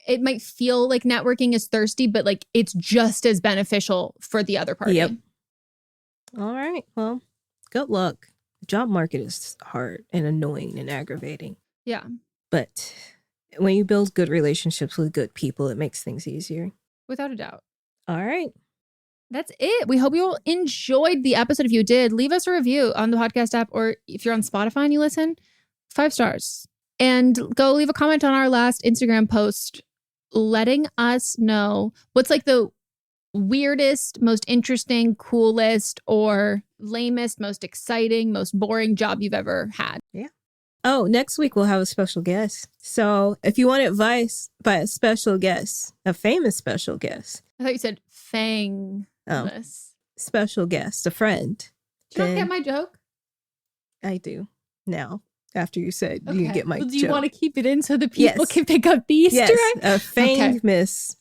it might feel like networking is thirsty, but like it's just as beneficial for the other party. Yep. All right. Well, good luck. The job market is hard and annoying and aggravating. Yeah. But when you build good relationships with good people, it makes things easier. Without a doubt. All right. That's it. We hope you all enjoyed the episode. If you did, leave us a review on the podcast app, or if you're on Spotify and you listen, 5 stars. And go leave a comment on our last Instagram post letting us know what's like the weirdest, most interesting, coolest, or lamest, most exciting, most boring job you've ever had. Yeah. Oh, next week we'll have a special guest. So if you want advice by a special guest, a famous special guest. I thought you said fang. Oh, special guest, a friend. Do you not get my joke? I do now. After you said you get my joke. Do you want to keep it in so the people can pick up the Easter egg? A famous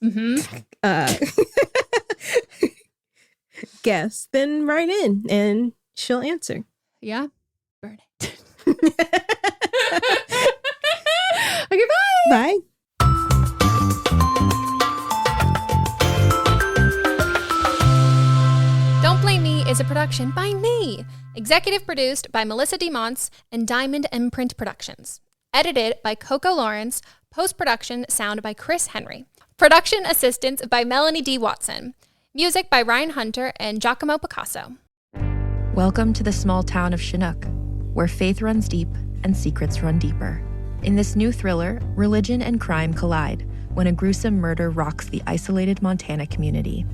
guest, then write in and she'll answer. Yeah. Burn it. Okay, bye. Bye. Don't Blame Me is a production by me. Executive produced by Melissa DeMonts and Diamond Imprint Productions. Edited by Coco Lawrence. Post-production sound by Chris Henry. Production assistance by Melanie D. Watson. Music by Ryan Hunter and Giacomo Picasso. Welcome to the small town of Chinook, where faith runs deep and secrets run deeper. In this new thriller, religion and crime collide when a gruesome murder rocks the isolated Montana community.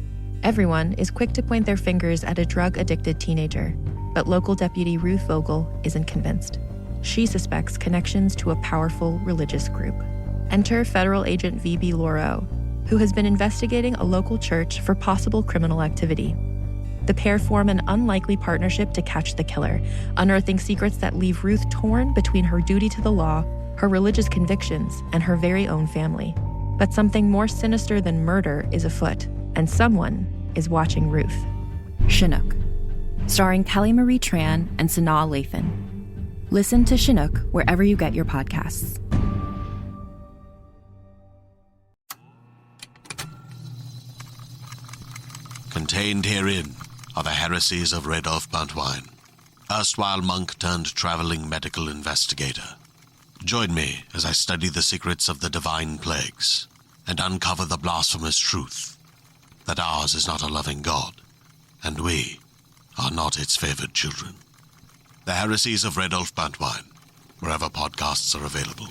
Everyone is quick to point their fingers at a drug-addicted teenager, but local deputy Ruth Vogel isn't convinced. She suspects connections to a powerful religious group. Enter federal agent V.B. Lauro, who has been investigating a local church for possible criminal activity. The pair form an unlikely partnership to catch the killer, unearthing secrets that leave Ruth torn between her duty to the law, her religious convictions, and her very own family. But something more sinister than murder is afoot, and someone is watching Ruth. Chinook, starring Kelly Marie Tran and Sanaa Lathan. Listen to Chinook wherever you get your podcasts. Contained herein are the heresies of Radolf Buntwine, erstwhile monk turned traveling medical investigator. Join me as I study the secrets of the divine plagues and uncover the blasphemous truth that ours is not a loving God, and we are not its favored children. The Heresies of Redolf Buntwine, wherever podcasts are available.